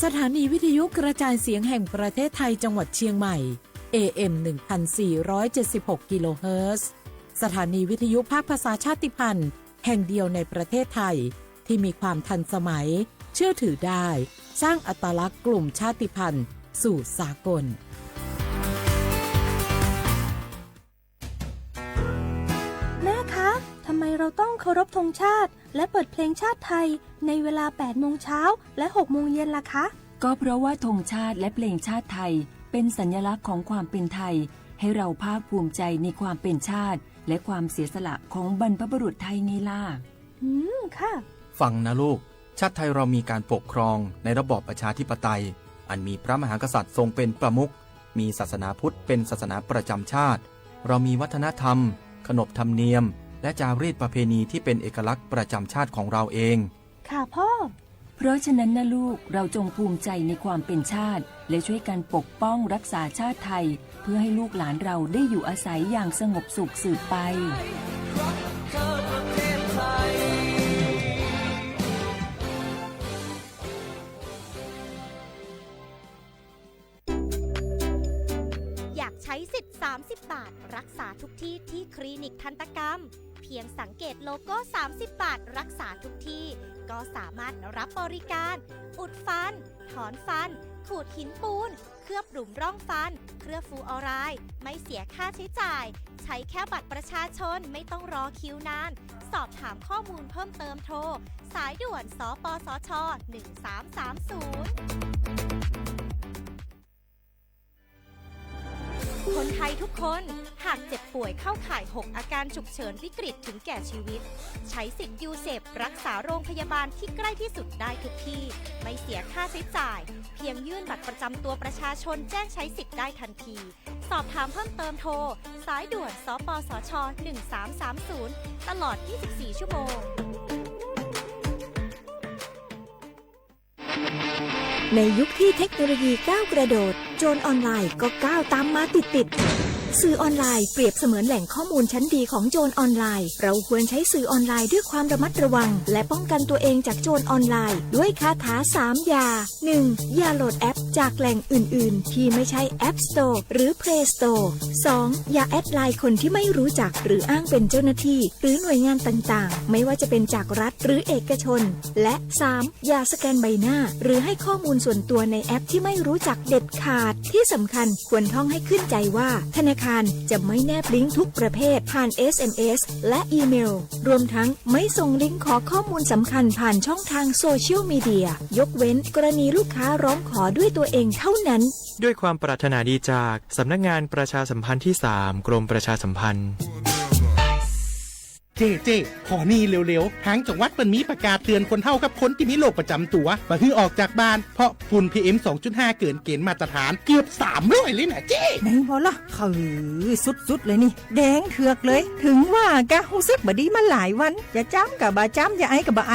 สถานีวิทยุกระจายเสียงแห่งประเทศไทยจังหวัดเชียงใหม่ AM 1476 กิโลเฮิรตซ์สถานีวิทยุภาคภาษาชาติพันธุ์แห่งเดียวในประเทศไทยที่มีความทันสมัยเชื่อถือได้สร้างอัตลักษณ์กลุ่มชาติพันธุ์สู่สากลแม่คะทำไมเราต้องเคารพธงชาติและเปิดเพลงชาติไทยในเวลา 8 โมงเช้าและ 6 โมงเย็นล่ะคะก็เพราะว่าธงชาติและเพลงชาติไทยเป็นสัญลักษณ์ของความเป็นไทยให้เราภาคภูมิใจในความเป็นชาติและความเสียสละของบรรพบุรุษไทยไงล่ะค่ะฟังนะลูกชาติไทยเรามีการปกครองในระบอบประชาธิปไตยอันมีพระมหากษัตริย์ทรงเป็นประมุขมีศาสนาพุทธเป็นศาสนาประจำชาติเรามีวัฒนธรรมขนบธรรมเนียมและจารีตประเพณีที่เป็นเอกลักษณ์ประจำชาติของเราเองค่ะพ่อเพราะฉะนั้นนะลูกเราจงภูมิใจในความเป็นชาติและช่วยกันปกป้องรักษาชาติไทยเพื่อให้ลูกหลานเราได้อยู่อาศัยอย่างสงบสุขสืบไปอยากใช้สิทธิ์30 บาทรักษาทุกที่ที่คลินิกทันตกรรมเพียงสังเกตโลโก้30 บาทรักษาทุกที่ก็สามารถรับบริการอุดฟันถอนฟันขูดหินปูนเคลือบหลุมร่องฟันเคลือบฟลูออไรด์ไม่เสียค่าใช้จ่ายใช้แค่บัตรประชาชนไม่ต้องรอคิวนานสอบถามข้อมูลเพิ่มเติมโทรสายด่วนสปสช1330คนไทยทุกคนหากเจ็บป่วยเข้าข่าย6อาการฉุกเฉินวิกฤตถึงแก่ชีวิตใช้สิทธิ์ยูเซฟรักษาโรงพยาบาลที่ใกล้ที่สุดได้ทุกที่ไม่เสียค่าใช้จ่ายเพียงยื่นบัตรประจำตัวประชาชนแจ้งใช้สิทธิ์ได้ทันทีสอบถามเพิ่มเติมโทรสายด่วนสปสช1330ตลอด24ชั่วโมงในยุคที่เทคโนโลยีก้าวกระโดดโจรออนไลน์ก็ก้าวตามมาติดสื่อออนไลน์เปรียบเสมือนแหล่งข้อมูลชั้นดีของโจรออนไลน์เราควรใช้สื่อออนไลน์ด้วยความระมัดระวังและป้องกันตัวเองจากโจรออนไลน์ด้วยคาถา3อย่า 1. อย่าโหลดแอปจากแหล่งอื่นๆที่ไม่ใช่ App Store หรือ Play Store 2. อย่าแอดไลน์คนที่ไม่รู้จักหรืออ้างเป็นเจ้าหน้าที่หรือหน่วยงานต่างๆไม่ว่าจะเป็นจากรัฐหรือเอกชนและ 3. อย่าสแกนใบหน้าหรือให้ข้อมูลส่วนตัวในแอปที่ไม่รู้จักเด็ดขาดที่สำคัญควรท่องให้ขึ้นใจว่าธนาคารจะไม่แนบลิงก์ทุกประเภทผ่าน SMS และอีเมลรวมทั้งไม่ส่งลิงก์ขอข้อมูลสำคัญผ่านช่องทางโซเชียลมีเดียยกเว้นกรณีลูกค้าร้องขอด้วยตัวเองเท่านั้นด้วยความปรารถนาดีจากสำนักงานประชาสัมพันธ์ที่3กรมประชาสัมพันธ์เจ๊ขอนี่เร็วๆทางจังหวัดมันมีประกาศเตือนคนเฒ่ากับคนที่มีโรคประจำตัวบ่ให้ออกจากบ้านเพราะฝุ่น PM 2.5 เกินเกณฑ์มาตรฐานเกือบ300เลยนะเจ๊ไหนบ่ล่ะคือสุดๆเลยนี่แดงเถือกเลยถึงว่ากะรู้สึกบ่ดีมาหลายวันจะจ้ำกับบ่จ้ำจะไอกับบ่ไอ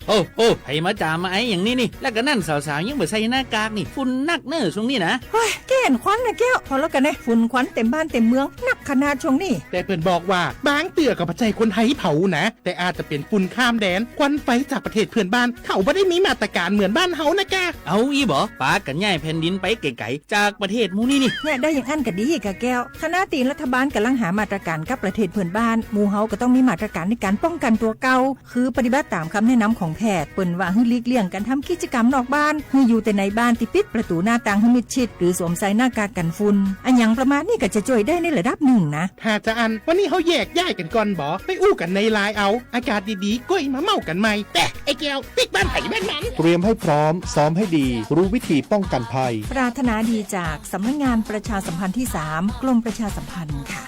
โอ้ให้มาจามมาไอ้อย่างนี้นี่แล้วก็นั่นสาวๆยังบ่ใส่หน้ากากนี่ฝุ่นนักเน้อช่วงนี้นะเฮ้ยแก่นควันนะแก้วพอแล้วกันนะฝุ่นควันเต็มบ้านเต็มเมืองนักขนาดช่วงนี้แต่เพิ่นบอกว่าบางเตือกับปัจจัยคนไทยเผานะแต่อาจจะเป็นฝุ่นข้ามแดนควันไฟจากประเทศเพื่อนบ้านเขาบ่ได้มีมาตรการเหมือนบ้านเฮานะกะเอาอีบ่ปากันย้ายแผ่นดินไปไกลๆจากประเทศหมู่นี่เนี่ยได้อย่างอันก็ดีกะแก้วคณะตีรัฐบาลกำลังหามาตรการกับประเทศเพื่อนบ้านหมู่เฮาก็ต้องมีมาตรการในการป้องกันตัวเก่าคือปฏิบัติตามคำแนะนำของแพทย์เปิ้นว่าให้หลีกเลี่ยงการทำกิจกรรมนอกบ้านให้อยู่แต่ในบ้านที่ปิดประตูหน้าต่างให้มิดชิดหรือสวมใส่หน้ากากกันฝุ่นอันหยังประมาณนี้ก็จะช่วยได้ในระดับหนึ่งนะถ้าจะอันวันนี้เฮาแยกย้ายกันก่อนบ่ไปอู้กันในไลน์เอาอากาศดีๆก็มาเมากันใหม่แต่ไอ้แก้วปิดบ้านไผบ้านมันเตรียมให้พร้อมซ้อมให้ดีรู้วิธีป้องกันภัยปรารถนาดีจากสำนักงานประชาสัมพันธ์ที่3กรมประชาสัมพันธ์ค่ะ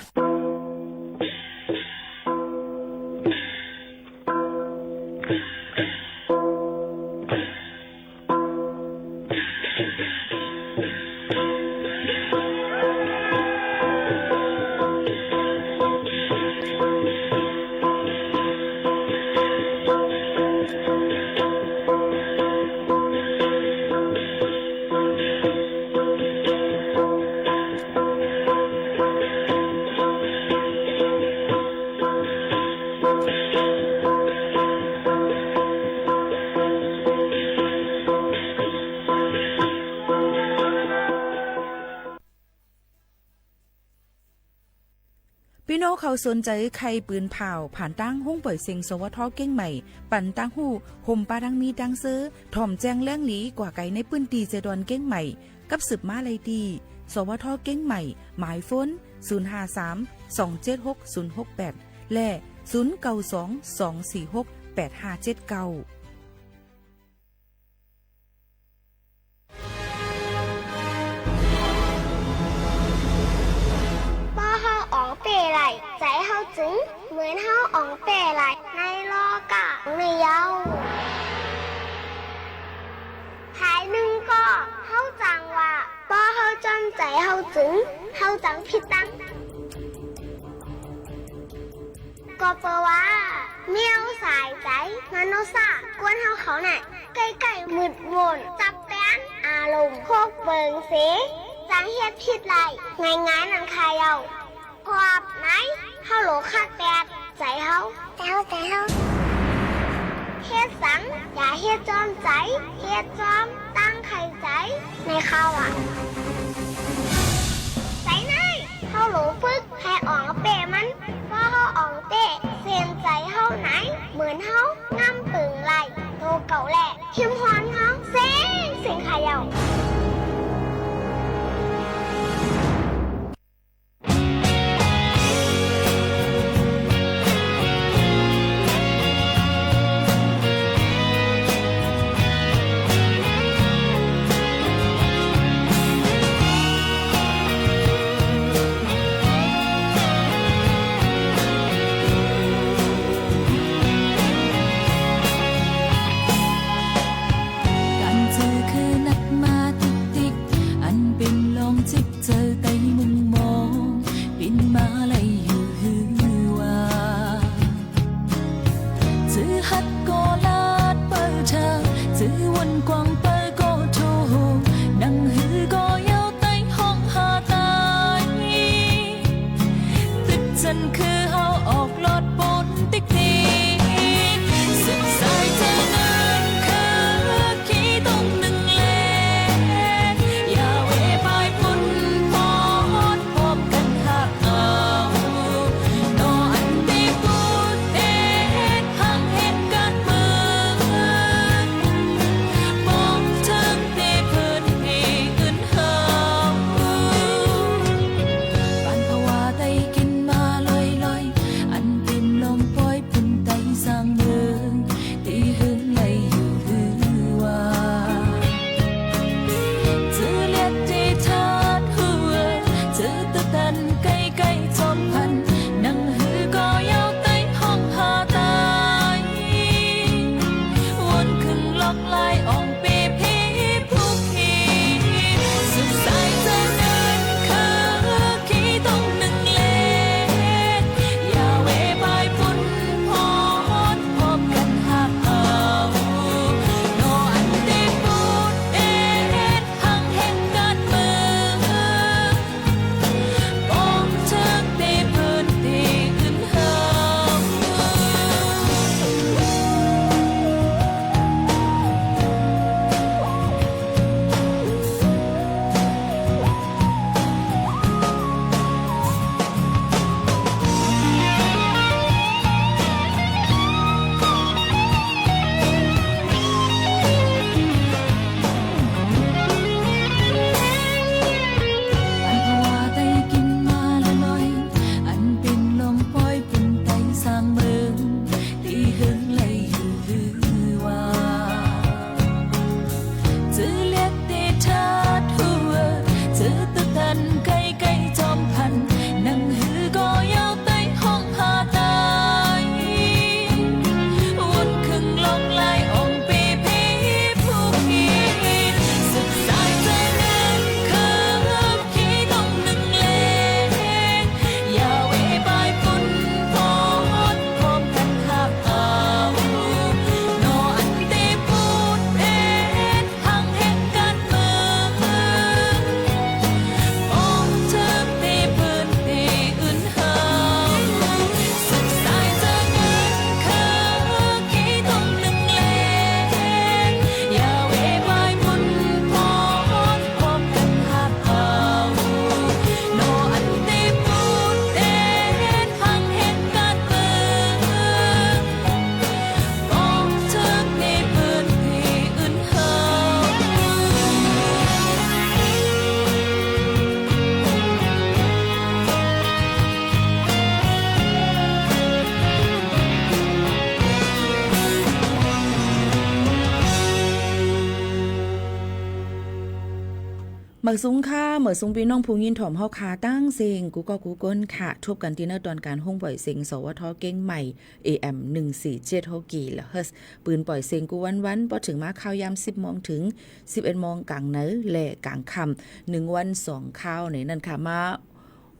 เขาสนใจใครปืนเผาผ่านตั้งห้องปล่อยเสียงสวทเก้งใหม่ปั่นตั้งหู้ห่มปาดังมีดังซื้อถ่อมแจ้งแล้งหลีกว่าไก่ในปื้นตีเจดอนเก้งใหม่กับสืบมาเลยดีสวทเก้งใหม่หมายฝน053-276-068และ0922468579เป้ไหลใจเฮาจึงเหมือนเฮาอ่องเป้ไหลในโลกาในเยาหายหนึ่งก็เฮาจังว่าป้อเฮาจำใจเฮาจึงเฮาจังผิดตั้งก็เพราะว่าเมียวสายใจมโนซากวนเฮาเขาน่ะใกล้ๆมืดมนจับแป้นอารมณ์โคกเบิงเสจังเฮ็ดผิดไหลง่ายๆนั่นคายเอาพอบไหนเฮาโหลคักแปดใจเฮาเฮ็ดสังอย่าเฮ็ดจอมใจเฮ็ดจอมตั้งไข่ใจในข้าวอ่ะใจไหนเฮาโหลฝึกให้อ่องเปมันว่าเฮาอ่องเตะเสียนใจเฮาไหนเหมือนเฮางำตึงไหลโตเก่าแหละทิมฮอนเฮาเสียงขายาวการเจอคือนัดหมา เหมือซุ้งค่ะเหมือซุ้งพี่น้องผู้ยินถ่อมเฮาคาตั้งเสียงกูก็กูก้นค่ะทบกันที่หน้าตอนการห้องปล่อยเสียงสวทเก้งใหม่ AM 147กิโลเฮิรตซ์ปืนปล่อยเสียงกูวันพอถึงมาข่าวยาม 10 โมงถึง 11 โมงกลางเนื้อและกลางค่ำ1 วัน 2 ข่าวในนั่นค่ะมา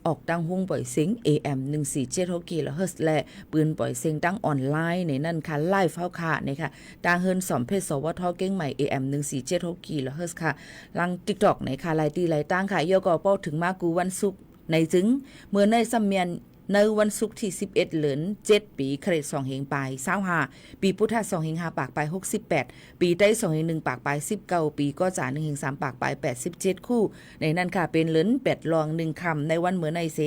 ออกตั้งห้องปล่อยเสียง AM 147กิโลเฮิรตซ์และปืนปล่อยเสียงตั้งออนไลน์ในนั่นค่ะไลฟ์เฮาค่ะนี่ค่ะตางเฮินสอมเพชรสวทเก้งใหม่ AM 147กิโลเฮิรตซ์ค่ะลัง TikTok ในค่ะไลตีไลตั้งค่ะยก็เป้าถึงมากูวันศุกร์ในจึงเมื่อในซัมเมียนในวันศุกร์ที่11เดือน7ปีคริสต์2เฮงปลาย25ปีพุทธศักราช2เฮง5ปากปลาย68ปีใต้2เฮง1ปากปลาย19ปีก็จ่า1เฮง3ปากปลาย87คู่ในนั้นค่ะเป็นเหริน8รอง1คำในวันเหมือนในเส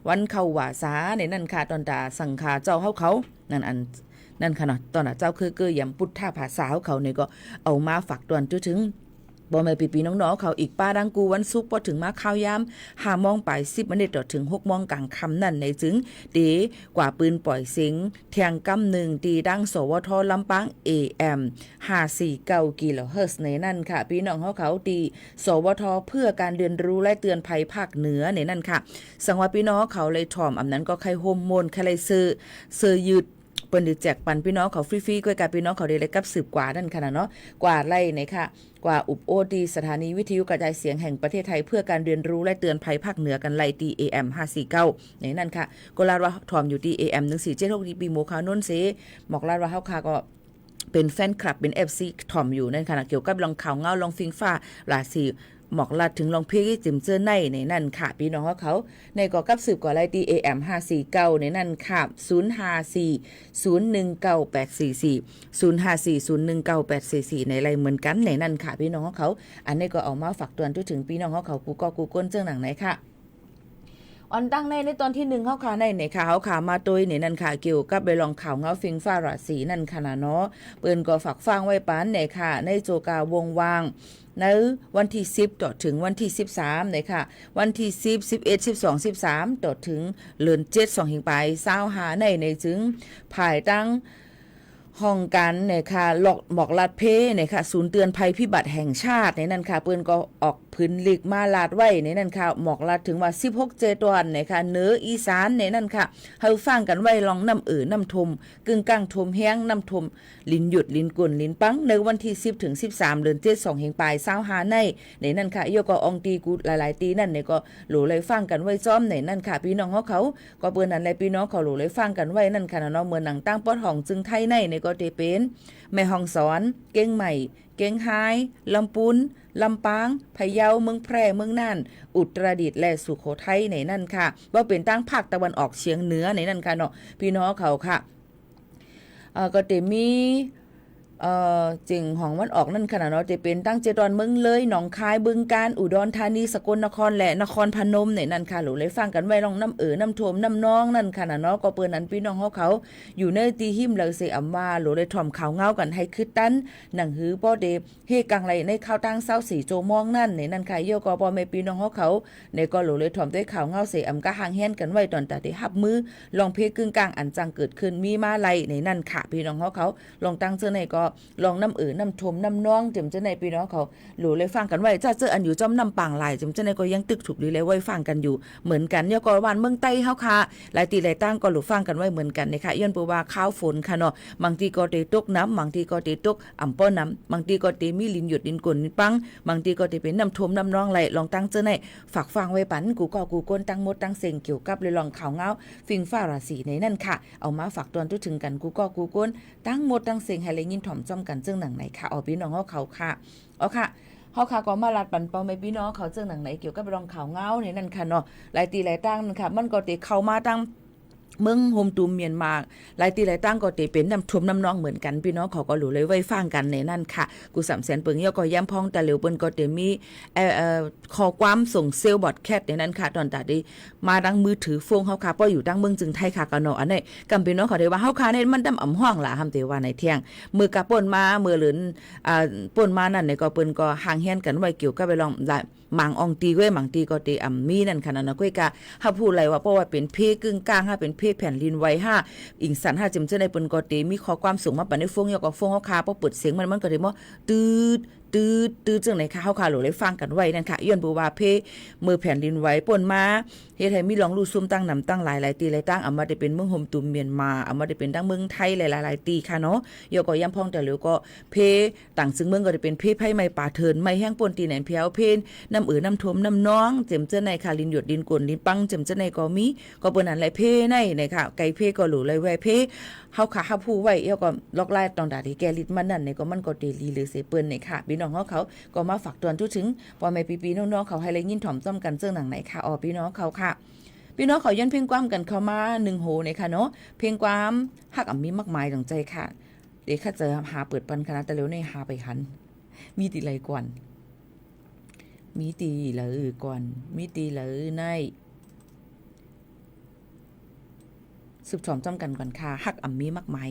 วันเข้าหว่าสาในนั้นค่ะตอนตาสังฆาเจ้าเขานั่นค่ะเนาะตอนน่ะเจ้าคือยำพุทธภาษาเขาเนี่ยก็เอามาฝากตอนถึงบ่แม่ปีน้องๆเขาอีกป้าดังกูวันศุกร์พอถึงมาข่าวยาม5 โมงปลาย10 นาทีต่อถึง 6 โมงกลางค่ำนั่นในจึงดีกว่าปืนปล่อยเสียงแทงกำ1ตีดังสวทลำปาง AM 549กิโลเฮิรตซ์ในนั่นค่ะพี่น้องเขาตีสวทเพื่อการเรียนรู้และเตือนภัยภาคเหนือในนั่นค่ะสังว่าพี่น้องเขาเลยถ่อมอำนั้นก็ใครโฮมโมนใครเลยซื้อยืดเปิ้นแจกปันพี่น้องเขาฟรีๆก้อยกับพี่น้องเขาได้เลยกับสืบกว่านั่นค่ะเนาะกว่าไล่ไหนค่ะกว่าอุปโอดีสถานีวิทยุกระจายเสียงแห่งประเทศไทยเพื่อการเรียนรู้และเตือนภัยภาคเหนือกันไล่ตี AM 549ในนั่นค่ะก็ลาดว่าถ่อมอยู่ที่ AM 1476ที่ปีโมคาโนนเสหมอกลาดว่าเฮาค่ะก็เป็นแฟนคลับเป็น FC ถ่อมอยู่นั่นค่ะเกี่ยวกับลองข่าวเงาลองฟิงฟ้าราศีหมอกลัดถึงลองเพกจิมเจอในนั่นค่ะพี่น้องเขาในก่อกับสืบก่อไล่ตี AM 549ในนั่นค่ะ054-019-844 ในไรเหมือนกันในนั่นค่ะพี่น้องเขาอันนี้ก็เอามาฝากเตือนถึงพี่น้องเขากูก็กูก้นเจ้าหนังไหนค่ะออนตั้งในตอนที่1เฮาค่ะในค่ะเฮาค่ะมาตัวนี่นั่นค่ะเกี่ยวกับไปลองข่าวเงาฟิงฟ้าราศีนั่นค่ะเนาะเปิ้นก็ฝากฟังไว้ปานในค่ะในโจกาวงวางในวันที่10ต่อถึงวันที่13เนี่ยค่ะวันที่10 11 12 13ต่อถึงเดือน7 2เฮงปลาย25ในจึงภายตั้งห้องกันเนี่ยค่ะหมอกลาดเพเนี่ยค่ะศูนย์เตือนภัยพิบัติแห่งชาติในนั่นค่ะเปิ้นก็ออกพื้นลีกมาลาดไว้ในนั่นค่ะหมอกลาดถึงว่า16เจตวันเนี่ยค่ะเหนืออีสานในนั่นค่ะเฮาฟังกันไว้ลองน้ำน้ำทมกึ่งกลางทมแห้งน้ำทมลินหยุดลินกุ่นลินปังในวันที่10ถึง13เดือน7 2เฮงปลาย25ในนั่นค่ะโยก็อองตีกูหลายๆตีนั่นเนี่ยก็หลูเลยฟังกันไว้จ้อมในนั่นค่ะพี่น้องเขาก็เปิ้นนั่นแหละพี่น้องเขาหลูเลยฟังกันไว้นั่นค่ะเนาะเมื่อหนังตั้งปอดห้องจึงไทยในก็ได้เป็นแม่ฮ่องสอนเก้งใหม่เก้งไฮลำปูนลำปางพะเยาเมืองแพร่เมืองน่านอุตรดิตถ์และสุโขทัยในนั่นค่ะว่าเป็นตั้งภาคตะวันออกเฉียงเหนือในนั่นค่ะเนาะพี่น้องเขาค่ะก็จะมีจึงของวันออกนั่นขนาดเนาะจะเป็นตั้งเจดอนเมืองเลยหนองคายบึงกาฬอุดรธานีสกลนครและนครพนมเนี่ยนั่นค่ะหลูเลยฟังกันไว้ลองน้ำน้ำท่วมน้ำน้องนั่นขนาดเนาะก็เปิ้นนั้นพี่น้องเขาอยู่ในตีหิมเลยเสอำว่าหลูเลยถ่อมข่าวเงากันให้คึดตันหนังหือป้อเดเฮกังไหลในข่าวตั้ง24โจมองนั่นเนี่ยนั่นค่ะโยก็บ่แม่พี่น้องเขาในก็หลูเลยถ่อมด้วยข่าวเงาเสอำก็ห่างแฮนกันไว้ตอนแต่ที่หับมือลองเพกึ่งกลางอันจังเกิดขึ้นมีมาไลในนั่นค่ะพี่น้องเขาลองตั้งเจอในก็ลองน้ำน้ำทมน้ำน้องจำเจ้าในพี่น้องเขาหลูเลยฟังกันไว้จ้าเจออันอยู่จอมน้ำปางหลายจำเจ้าในก็ยังตึกถูกดีเลยไว้ฟังกันอยู่เหมือนกันยกวันเมืองใต้เฮาค่ะหลายตีหลายตั้งก็หลูฟังกันไว้เหมือนกันนะคะย้อนปูว่าข้าวฝนค่ะเนาะบางทีก็เตตกน้ำบางทีก็เตตกอ่ำป้อน้ำบางทีก็เตมีลินหยดลินกลนปังบางทีก็เตเป็นน้ำทมน้ำน้องไหลลองตั้งเจ้าในฝากฟังไว้ปันกูก็กูก้นตั้งมดตั้งเซ็งเกี่ยวกับเลยลองข่าวเงาฟิงฟ้าราศีในนั่นค่ะเอามาฝากตอนถึงกันกูก็กูก้นตั้งมดตั้งเซ็งให้เลยยินถ่อมจ้อมกันเจ้าหนังไหนค่ะพี่น้องเขาค่ะเอาค่ะเขาค่ะก็มาลัดปันเปาไม่พี่น้องเขาเจ้าหนังไหนเกี่ยวกับรองข่าวเงาเนี่ยนั่นค่ะเนาะหลายตีหลายตั้งนั่นค่ะมันก็เตะเข้ามาตั้งเมืองโฮมตูมเมียนมาหลายตีหลายตั้งก็เตเป็นน้ำท่วมน้ำน้องเหมือนกันพี่น้องเขาก็หลูเลยไว้ฟังกันในนั่นค่ะกู300,000เปิงย่อก็ย้ำพองแต่เหลวเปิ้นก็เตมีข้อความส่งเซลบอดแคทในนั้นค่ะตอนตัดได้มาดังมือถือโฟงเฮาค่ะป้ออยู่ดังเมืองจึงไทยค่ะก็เนาะอันนี้กำพี่น้องเขาได้ว่าเฮาค่ะเนี่ยมันดำอ่ำห้องล่ะทำแต่ว่าในเที่ยงมือกะป่นมามือหลืนป่นมานั่นเนี่ยก็เปิ้นก็ห่างแฮนกันไว้เกี่ยวกับไปลองหมังอองตีก้วยหมังตีก็เตมีนั่นค่ะนะก้วยกะเฮาพูดอะไรว่าเพราะว่าเป็นเพกึ่งกลางฮะเป็นเพแผ่นดินไว้อิงสันจำเจอในเปิ้นก็เตมีข้อความสูงมาปานในฟงยก็ฟงเฮาคาพอเปิดเสียงมันก็ได้บ่ตืด ตื้อจังไหนค่ะเฮาค่ะหลูเลยฟังกันไว้นั่นค่ะย้อนบ่ว่าเพมือแผ่นดินไหวป่นมาเฮ็ดให้มีหลองลู่ซุ่มตั้งนำตั้งหลายๆตีหลายตั้งเอามาได้เป็นเมืองห่มตุ่มเมียนมาเอามาได้เป็นตั้งเมืองไทยหลายๆตีค่ะเนาะยอก็ย่ำพ้องแต่เหลียวก็เพต่างซึ่งเมืองก็ได้เป็นเพไผไม้ป่าเถินไม้แห้งป่นตีแหนเพียวเพน้ำน้ำท่วมน้ำน้องเจ็มเจ้าในค่ะลินหยดดินกวนดินปังเจ็มเจ้าในก็มีก็เปิ้นอันไหลเพในค่ะไก่เพก็หลูเลยแวเพเฮาค่ะเฮาผู้ไว้ยอก็ลอกลายตองดาที่แกลิดมันนั่นในก็มันก็เดลีหรือเสเปิ้นในค่ะพี่น้องเขาก็มาฝากตอนทุกถึงพอแม่ปีๆน้องๆเขาให้เลยยินถ่อมต้อมกันเจ้าหนังไหนค่ะอ๋อพี่น้องเขาค่ะพี่น้องเขายันเพลงความกันเข้ามา1โหในค่ะเนาะเพลงความฮักอ่ำมีมากมายดังใจค่ะเดี๋ยวข้าจะหาเปิดปันคณะแต่เร็วในหาไปคันมีตีไรก่อนมีตีเลยก่อนมีตีเลยในสืบถอมจ้ำกันก่อนค่ะฮักอ่ำมีมากมาย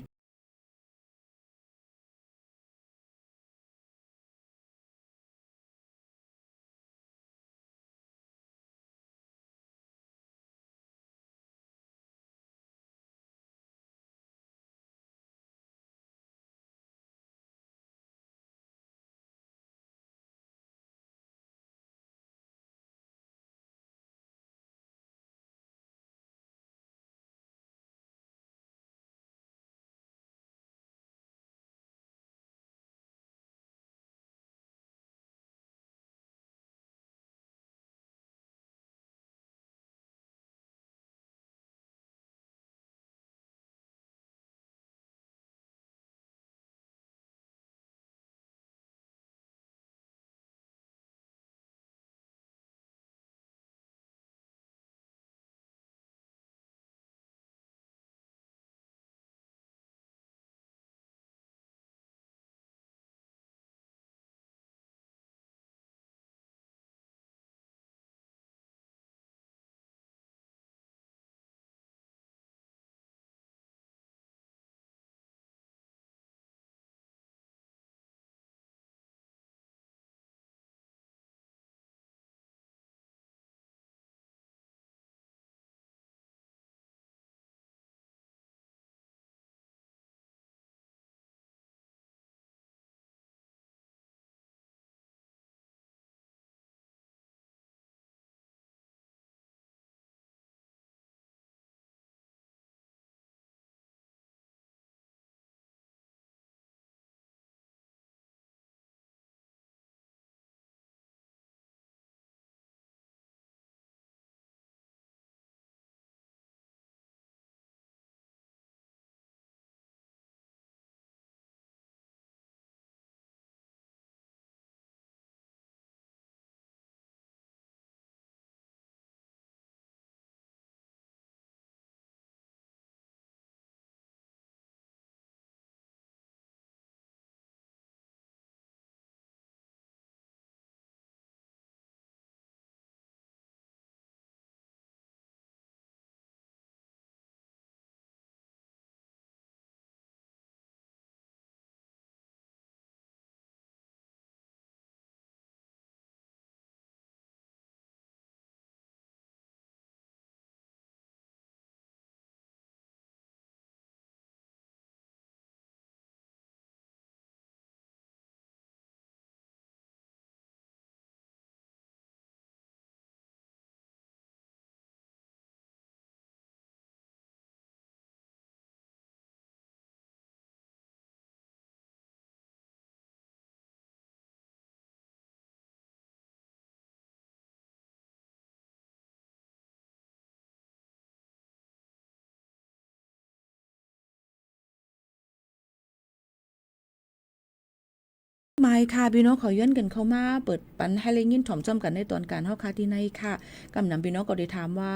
ไม้ค่ะพี่น้องเขาย้อนกันเข้ามาเปิดปันให้เลยยินถ่อมจ้ำกันในตอนการเฮาค่ะที่ในค่ะกำนำพี่น้องก็ได้ถามว่า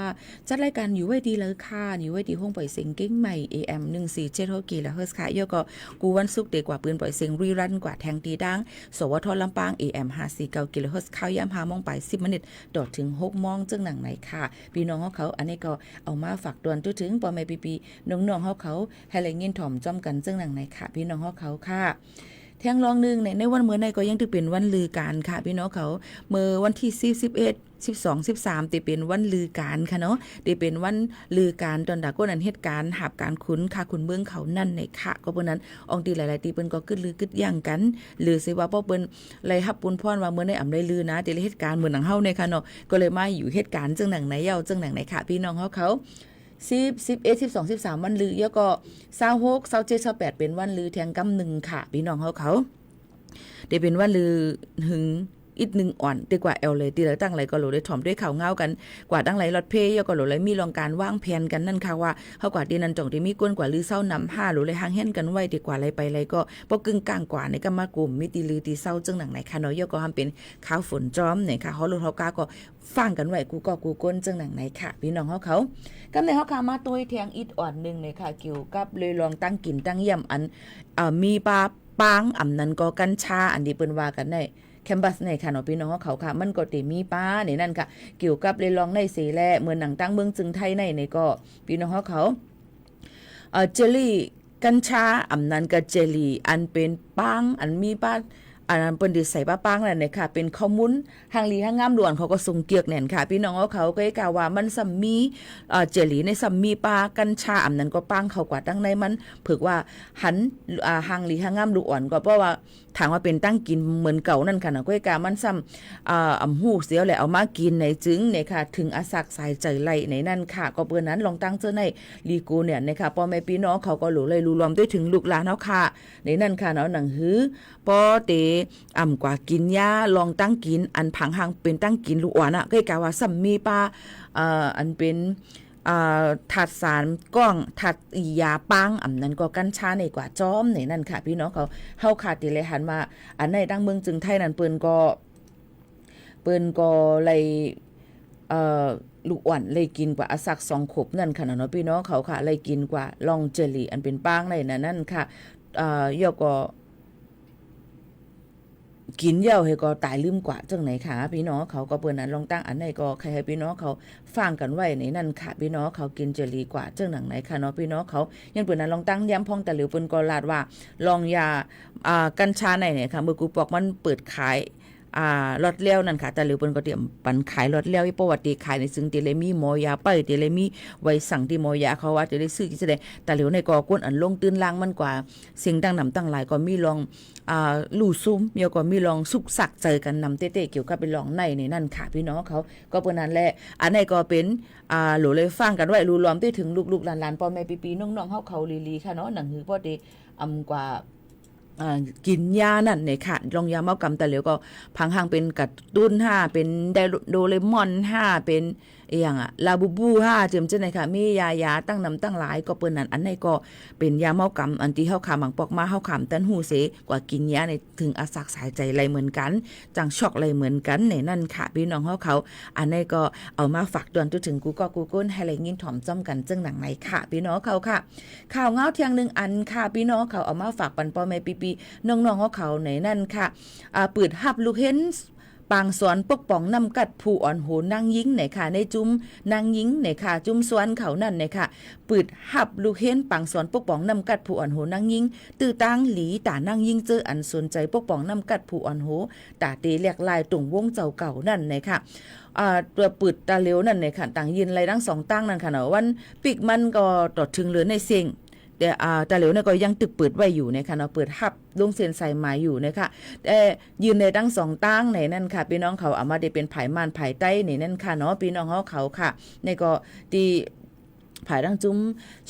จัดรายการอยู่ไว้ดีเลยค่ะอยู่ไว้ดีห้องปล่อยเสียงเก้งใหม่ AM 147กิโลเฮิรตซ์ค่ะย่อก็กูวันศุกร์เด็กกว่าปืนปล่อยเสียงรีรันกว่าแทงตีดังสวทลำปาง AM 549กิโลเฮิรตซ์ข้าวยาม5โมงไป10 นาทีดอดถึง6 โมงจึงหนังไหนค่ะพี่น้องเขาอันนี้ก็เอามาฝากตวนตัวถึงปอแม่ปีน้องๆเขาให้เลยยินถ่อมจ้ำกันจึงหนังไหนค่ะพี่น้องเขาค่ะ แทงรองนึงในวันมื้อในก็ยังถือเป็นวันลือการค่ะพี่น้องเขาเมื่อวันที่10 11 12 13ติเป็นวันลือการค่ะเนาะติเป็นวันลือการตอนดาก้นอันเหตุการณ์หาบการคุ้นค่ะคุณเมืองเขานั่นในค่ะก็เปิ้นนั้นอองตีหลายๆตีเปิ้นก็กึดลือกึดย่างกันหรือสิว่าบ่เปิ้นไล่ฮับปุนพรว่าเมื่อในอำได้ลือนะติเหตุการณ์เหมือนหนังเฮาในค่ะเนาะก็เลยมาอยู่เหตุการณ์จังหนังไหนเย้าจังหนังไหนค่ะพี่น้องเขา10 11 12 13วันลือแล้วก็26 27 28เป็นวันลือแทงกำนึงค่ะพี่น้องเขาได้เป็นวันลือหึงอีกหนึ่งอ่อนดีกว่าเลยตีแล้วตั้งไรก็โหลได้ถ่อมด้วยข่าวเงากันกว่าตั้งไรรถเพย์ก็โหลเลยมีรองการว่างแผนกันนั่นค่ะว่าเขากว่าดีนันจ่องที่มีก้นกว่าลือเศร้านำ5โหลเลยห่างเห็นกันไว้ดีกว่าไรไปไรก็ปกึ่งกลางกว่าในก็มากลุ่มมีตีลือตีเศร้าจังหนังไหนค่ะเนาะก็ทำเป็นข้าวฝนจอมเนี่ยค่ะเขาลดเขากาก็ฟังกันไว้กูก้นจังหนังไหนค่ะพี่น้องเขากำในเขาขามาตัวแทงอีดอ่อนนึงเนี่ยค่ะเกี่ยวกับเลยลองตั้งกินตั้งเยี่ยมอันมีปลาปางอำนั้นก็กัญชาอันนี้เปิ้นว่ากันได้แคมปัสในค่ะเนาะพี่น้องเขาค่ะมันก็ติมีป้าในนั่นค่ะเกี่ยวกับเลยลองในเสแลเหมือนหนังตั้งเมืองจึงไทยในก็พี่น้องเขาเจลลี่กัญชาอำนั้นกับเจลลี่อันเป็นปังอันมีป้าอันนั้นเปิ้นดิใส่ป้าปังนั่นเนี่ยค่ะเป็นข้อมูลทางลีทางงามด่วนเขาก็ส่งเกียกแน่นค่ะพี่น้องเขาก็กล่าวว่ามันซัมมีเจลลี่ในซัมมีป้ากัญชาอำนั้นก็ปังเขากว่าตั้งในมันเผือกว่าหันทางลีทางงามด่วนก็เพราะว่าถามว่าเป็นตั้งกินเหมือนเก่านั่นค่ะนะก้อยกามันซ้ำหูเสียวแหละเอามากินในจึงเนี่ยค่ะถึงอาศักสายใจไหลในนั่นค่ะก็เปิ้นนั้นลองตั้งเจอในลีกูเนี่ยนะคะพ่อแม่พี่น้องเขาก็รู้เลยรู้รวมด้วยถึงลูกหลานเฮาค่ะในนั่นค่ะเนาะหนังหือปอเตกว่ากินยาลองตั้งกินอันผังหังเป็นตั้งกินลูกอ่อนอ่ะก้อยกาว่าซ้ำมีปลาอันเป็นถัดสารก้องถัดยาปังอำนั้นก็กัญชาในกว่าจอมในนั่นค่ะพี่น้องเขาเฮาขาดติเลยหันมาอันในดังเมืองจึงไทยนั่นเปิ้นก็เลยลูกอ่อนเลยกินกว่าอสัก2ขบนั่นค่ะเนาะพี่น้องเขาค่ะเลยกินกว่าลองเจลลี่อันเป็นปังในนั่นค่ะยอก็กินเหย้าให้ก็ตายลืมกว่าจังไหนค่ะพี่น้องเขาก็เปิ้นนั้นลองตั้งอันไหนก็ใครให้พี่น้องเขาฟังกันไว้ในนั่นค่ะพี่น้องเขากินเจลีกว่าจังหนังไหนค่ะเนาะพี่น้องเขายังเปิ้นนั้นลองตั้งย้ำพ้องแต่หรือเปิ้นก็ลาดว่าลองยากัญชาไหนเนี่ยค่ะเมื่อกูบอกมันเปิดขายรถเลี้ยวนั่นค่ะแต่หรือเปิ้นก็เตรียมปันขายรถเลี้ยวประวัติขายในซึ่งติเลยมีหมอยาไปติเลยมีไว้สั่งที่หมอยาเขาว่าจะได้ซื้อที่ได้แต่หรือในก็ก้นอันลงตื้นล่างมันกว่าสิ่งตั้งนำตั้งหลายก็มีลองลู่ซุ้มเมียก็มีลองสุกสักเจอกันนำเต้ๆเกี่ยวกับเป็นลองในนั่นค่ะพี่น้องเขาก็เปิ้นนั้นแหละอันไหนก็เป็นโหลเลยฟังกันไว้รู้รวมด้วยถึงลูกๆหลานๆพ่อแม่ปีๆน้องๆเขาลีๆค่ะเนาะหนังหือพอดีกว่ากินยานั่นเนี่ยค่ะลองยาเมากำแต่เหลียวก็พังหางเป็นกัดตุ้น5เป็นไดโดเรมอน5เป็นอย่างลาบูบู5เจิมจังได๋ค่ะมียาตั้งนำตั้งหลายก็เปิ้นนั้นอันไหนก็เป็นยาเมากำอันที่เฮาขาหมังปอกมาเฮาขามตันหูเสกว่ากินยาในถึงอาศักสายใจไหลเหมือนกันจังช็อกไหลเหมือนกันในนั่นค่ะพี่น้องเขาอันไหนก็เอามาฝากเตือนถึงกูก้นให้ไหลยินถ่อมจ้อมกันจังหนังไหนค่ะพี่น้องเขาค่ะข่าวเงาเที่ยงนึงอันค่ะพี่น้องเขาเอามาฝากปันพ่อแม่ปีๆน้องๆเขาในนั่นค่ะเปิดฮับลูกเห็นปางสอนปกป้องนำกัดผู้อ่อนโหนางยิงในค่ะในจุ้มนางยิงในค่ะจุ้มสวนเขานั่นในค่ะปืดหับลูกเห็นปางสอนปกป้องนำกัดผู้อ่อนโหนางยิงตื้อตั้งหลีตานางยิงเจออันสนใจปกป้องนำกัดผู้อ่อนโหตาเตแหลกลายตุ่งวงเจ้าเก่านั่นในค่ะตัวปืดตาเหลวนั่นในค่ะต่างยินไรทั้ง2ตั้งนั่นค่ะเนาะวันปิกมันก็ตอดถึงเหลือในเสียงแต่เหลวเนี่ยก็ยังตึกเปิดไว้อยู่นะคะเนาะเปิดฮับลงเส้นใส่หมายอยู่นะคะแต่ยืนในทั้ง2ตั้งในนั่นค่ะพี่น้องเขาเอามาได้เป็นไผ่ม่านไผ่ใต้ในนั่นค่ะเนาะพี่น้องเขาค่ะในก็ที่ภายดังจุ้ม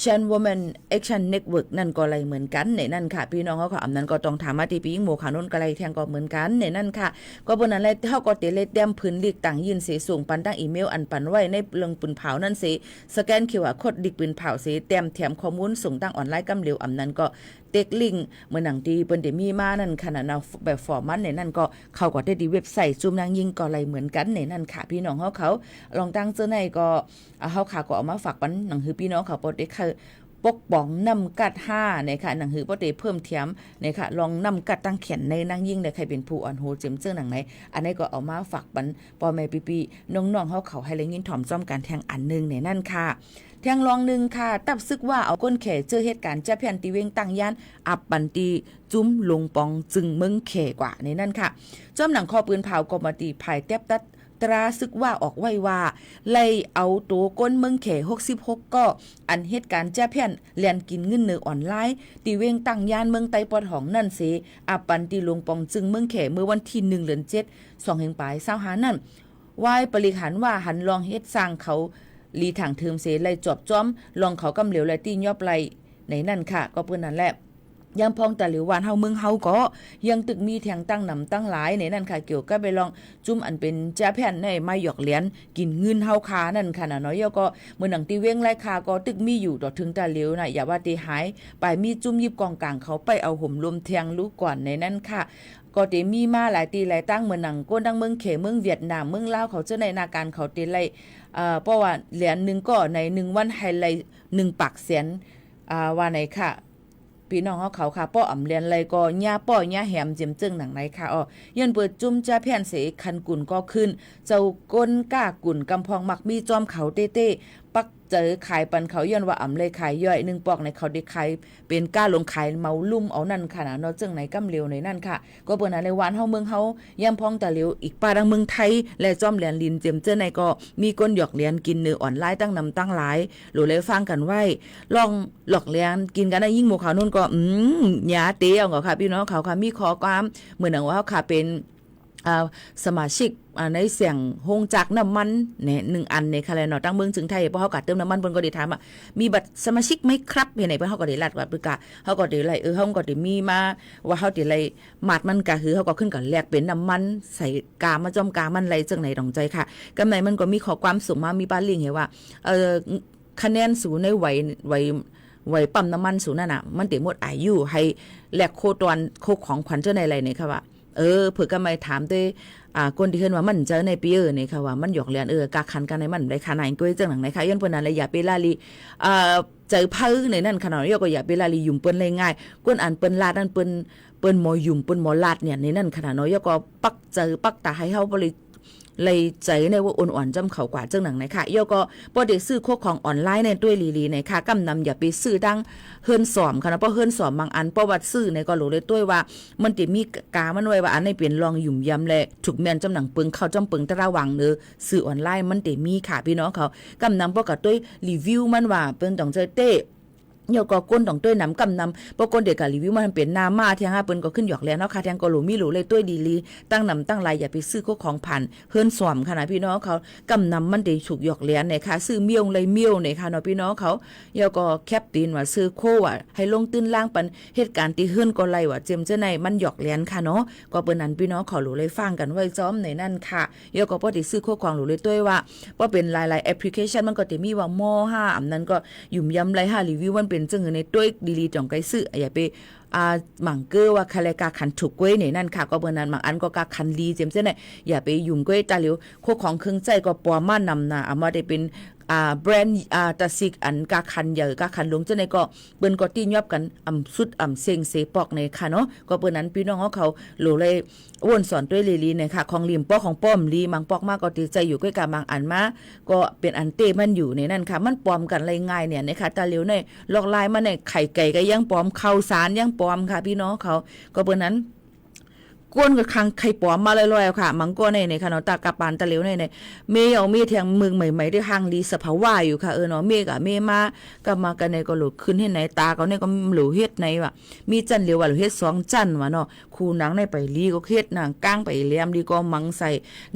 Chan Women Action Network นั่นก็อะไรเหมือนกันในนั่นค่ะพี่น้องเขาก็อำนั้นก็ต้องถามมาที่พี่หมู่ขานนก็อะไรแทงก็เหมือนกันในนั่นค่ะก็บนนั้นแหละเฮาก็เตเลแต้มพื้นลีกต่างยินเสส่งปันตั้งอีเมลอันปันไว้ในเรื่องปืนเผานั่นสิสแกน QR โค้ดดิกปืนเผาสิแต้มแถมข้อมูลส่งตั้งออนไลน์กำเร็วอำนั้นก็เต็กลิงเหมือนหนังที่เปิ้นได้มีมานั่นขนาดแบบฟอร์มันในนั่นก็เข้าก็ได้ดีเว็บไซต์จุ่มนางยิงก็อะไรเหมือนกันในนั่นค่ะพี่น้องเขาลองตั้งเจอในก็เฮาค่ะก็เอามาฝากปันหนังคือพี่น้องเขาบ่ได้ปกป้องนำกัด5ในค่ะหนังหือบ่ได้เพิ่มเทียมในค่ะลองนำกัดตั้งแขนในนางยิ่งได้ใครเป็นผู้อ่อนโหเจิมเจิ้งหนังไหนอันนี้ก็เอามาฝากปันพ่อแม่พี่ๆน้องๆเขาให้เลยยินถ่อมจ้อมการแทงอันนึงในนั่นค่ะ แทงรองหนึ่งค่ะตับซึกว่าเอาก้นแขเจอเหตุการณ์จะแผ่นตีเวงตั้งย่านอับปันตีจุ้มลงปองจึงเมืองแขกว่าในนั่นค่ะจอมหนังคอปืนเผากบตีภายแทบตัดตราซึกว่าออกไว้ว่าไล่เอาตัวก้นเมืองแข66ก็อันเหตุการณ์จะแผ่นเลียนกินเงินเนือออนไลน์ตีเวงตั้งย่านเมืองไตปอดของนั่นเสอับปันตีลงปองจึงเมืองแขเมื่อวันที่1 เดือน 7 2 แห่งปลาย25นั่นวายปริหันว่าหันลองเฮ็ดสร้างเขาลีทางเทิมเสไลจอบจ้อมลองเขากำเหลียวไลตียอบไลในนั่นค่ะก็เพื่อนนั่นแหละยังพองแต่หลิววานเฮาเมืองเฮาก็ยังตึกมีแทงตั้งนำตั้งหลายในนั่นค่ะเกี่ยวกับไปลองจุ่มอันเป็นจ้าแผ่นในมาหยอกเหรียญกินเงินเฮาคานั่นค่ะนะเนาะยก็เมื่อหนังตีเว้งไล่คาก็ตึกมีอยู่ต่อถึงแต่หลิวน่ะอย่าว่าตีหายไปมีจุ่มยิบกองกลางเขาไปเอาห่มลมแทงลูกก่อนในนั่นค่ะก็เตมีมาหลายตีหลายตั้งเหมือนหนังก้นดังเมืองเขเมืองเวียดนามเมืองลาวเขาเจ้าในนาการเขาเตไลเพราะว่าเหรียญนึงก็ใน1วันไฮไลท์1ปากแสนว่าไหนค่ะพี่น้องเขาค่ะป้ออ่ำเรียนไรก็ย่าป้อย่าแหมเจียมจึงหนังไหนค่ะยันเปิดจุ่มจ้าแผ่นเสคันกุ่นก็ขึ้นเจ้าก้นก้ากุ่นกำพองมักมีจอมเขาเต้ปักเจอขายปันเขาย้อนว่าอ่ำเลยขายย่อย1ปอกในเขาได้ขายเป็นก้าลงขายเมาลุ่มเอานั่นค่ะนะเนาะจึงไหนกำเร็วในนั่นค่ะก็เปิ้นในวานเฮาเมืองเฮาย่ำพองแต่เร็วอีกปาดังเมืองไทยและจอมเหรียญลินเจียมเจ้าในก็มีก้นหยอกเหรียญกินเนื้อออนไลน์ตั้งนำตั้งหลายหรือเลยฟังกันไว้ลองหลอกเหรียญกินกันได้ยิ่งหมู่เขานู่นก็หยาเตี้ยก็ค่ะพี่น้องเขาค่ะมีขอความเหมือนว่าเขาค่ะเป็นสมาชิกในเสียงโฮงจักน้ำมันเนี่ย1อันในค่ะแล้วเนาะตั้งเมืองจึงไทยเพราะเขากัดเติมน้ำมันเพิ่นก็ได้ถามมีบัตรสมาชิกไหมครับเฮ็ดไหนเพิ่นเฮาก็ได้รัดว่าปึกะเฮาก็ได้ไล่เฮาก็ได้มีมาว่าเฮาได้ไล่มาดมันก็คือเฮาก็ขึ้นกับแลกเป็นน้ำมันใส่กามาจอมกามันไหลจังไหนดองใจค่ะกำไหนมันก็มีข้อความส่งมามีบ้านลิงเห็นว่าคะแนนสูในไว้ปั๊มน้ำมันสูนั่นน่ะมันเต็มหมดอายุให้แลกโคตรโคของขวัญเจ้าในไรเนี่ยค่ะว่าเผื่อก็ไม่ถามด้วยคนที่เห็นว่ามันเจอในปีนี่ค่ะว่ามันหยอกเลียนกาคันกันในมันได้ขนาดก้อยจังหนังไหนค่ะย้อนเพิ่นนั้นเลยอย่าไปลาลีเจอพื้นในนั่นขนาดนี้ก็อย่าไปลาลียุ่มเปิ้นเลยง่ายก้นอันเปิ้นลาดนั่นเปิ้นหมอยุ่มเปิ้นหมอลาดเนี่ยในนั่นขนาดน้อยก็ปักเจอปักตาให้เฮาบ่เลยใจในว่าอ่อนๆจำเขากว่าจังหนังไหนค่ะก็บ่ได้ซื้อโคของออนไลน์ในด้วยลีๆในค่ะกำนำอย่าไปซื้อดังเฮิรนสอมค่ะนะเพราะเฮิรนสอมบางอันเพราะว่าซื้อในก็รู้เลยด้วยว่ามันติมีกามันไว้ว่าอันในเป็นลองหยุ่มยำแลถูกแม่นจำหนังปึงเข้าจำปึงตะระวังเด้อซื้อออนไลน์มันติมีค่ะพี่น้องเขากำนำเพราะกับด้วยรีวิวมันว่าเป็นต้องใจเต้ยก็ก้นต้องด้วยน้ำกำนำเพราะก้นเด็กกับรีวิวมันเป็นนามาเทียงเปิ้นก็ขึ้นหยอกแล้วเนาะค่ะเทียงก็หลูมีหลูเลยด้วยดีลีตั้งนำตั้งลายอย่าไปซื้อของผ่านเฮือนสวมค่ะนะพี่น้องเขากำนำมันได้ถูกหยอกแล้วเนี่ยค่ะซื้อเมี่ยงเลยเมี่ยวเนี่ยค่ะเนาะพี่น้องเขาก็แคปตีนว่าซื้อโคว่าให้ลงตื้นล่างปันเหตุการณ์ที่เฮือนก็ไล่ว่าเจมเจ้าในมันหยอกแล้วค่ะเนาะก็เปิ้นนั้นพี่น้องเขาหลูเลยฟังกันไว้จ้อมในนั่นค่ะก็บ่ได้ซื้อของหลูเลยด้วยว่าเป็นหลายๆแอปพลิเคชันมันก็จะมีว่ามอ5อันนั้นก็ยุ่มยำไร5รีวิวมันเป็นจังในด้วยดีลีจ่องไกซื้ออย่าไปหมั่งเกอว่าคาเลกาคันถูกกล้วยเนี่ยนั่นค่ะก็เบอร์นั้นบางอันก็กาคันลีเจมเส้นเนี่ยอย่าไปยุ่งกล้วยตาเหลียวโคของเครื่องใจก็ปอมานำนะมาได้เป็นแบรนด์ตาซิกอันกาคันใหญ่กาคันลงจังได๋ก็เปิ้นก็ตียอบกันสุดเซ็งเสปอกในค่ะเนาะก็เปิ้นนั้นพี่น้องเขาโหลเลยอ้วนสอนด้วยลีเนี่ยค่ะของลิมปอกของป้อมลีมังปอกมากก็ติดใจอยู่ใกล้กับบางอันมาก็เป็นอันเต้มันอยู่ในนั่นค่ะมันปลอมกันง่ายเนี่ยนะคะตาเหลียวในลอกลายมาในไข่ไก่ก็ยังปลอมข้าวสารยังปลอมค่ะพี่น้องเขาก็เปิ้นนั้นก้นกับคังไข่ปอมมาลอยๆค่ะมังก้นในค่ะเนาะตากะปานตะเหลวในเมย์เอาเมย์แทงเมืองใหม่ๆด้วยหางลีสภาวะอยู่ค่ะเนาะเมย์กับเมย์มาก็มากันในก็หลุดขึ้นให้ไหนตาเขาเนี่ยก็หลุดเฮ็ดในว่ะมีจันเหลียวว่าหลุดเฮ็ด2จันว่ะเนาะคู่หนังในไปลีก็เฮ็ดนางก้างไปแหลมดีก็มังใส่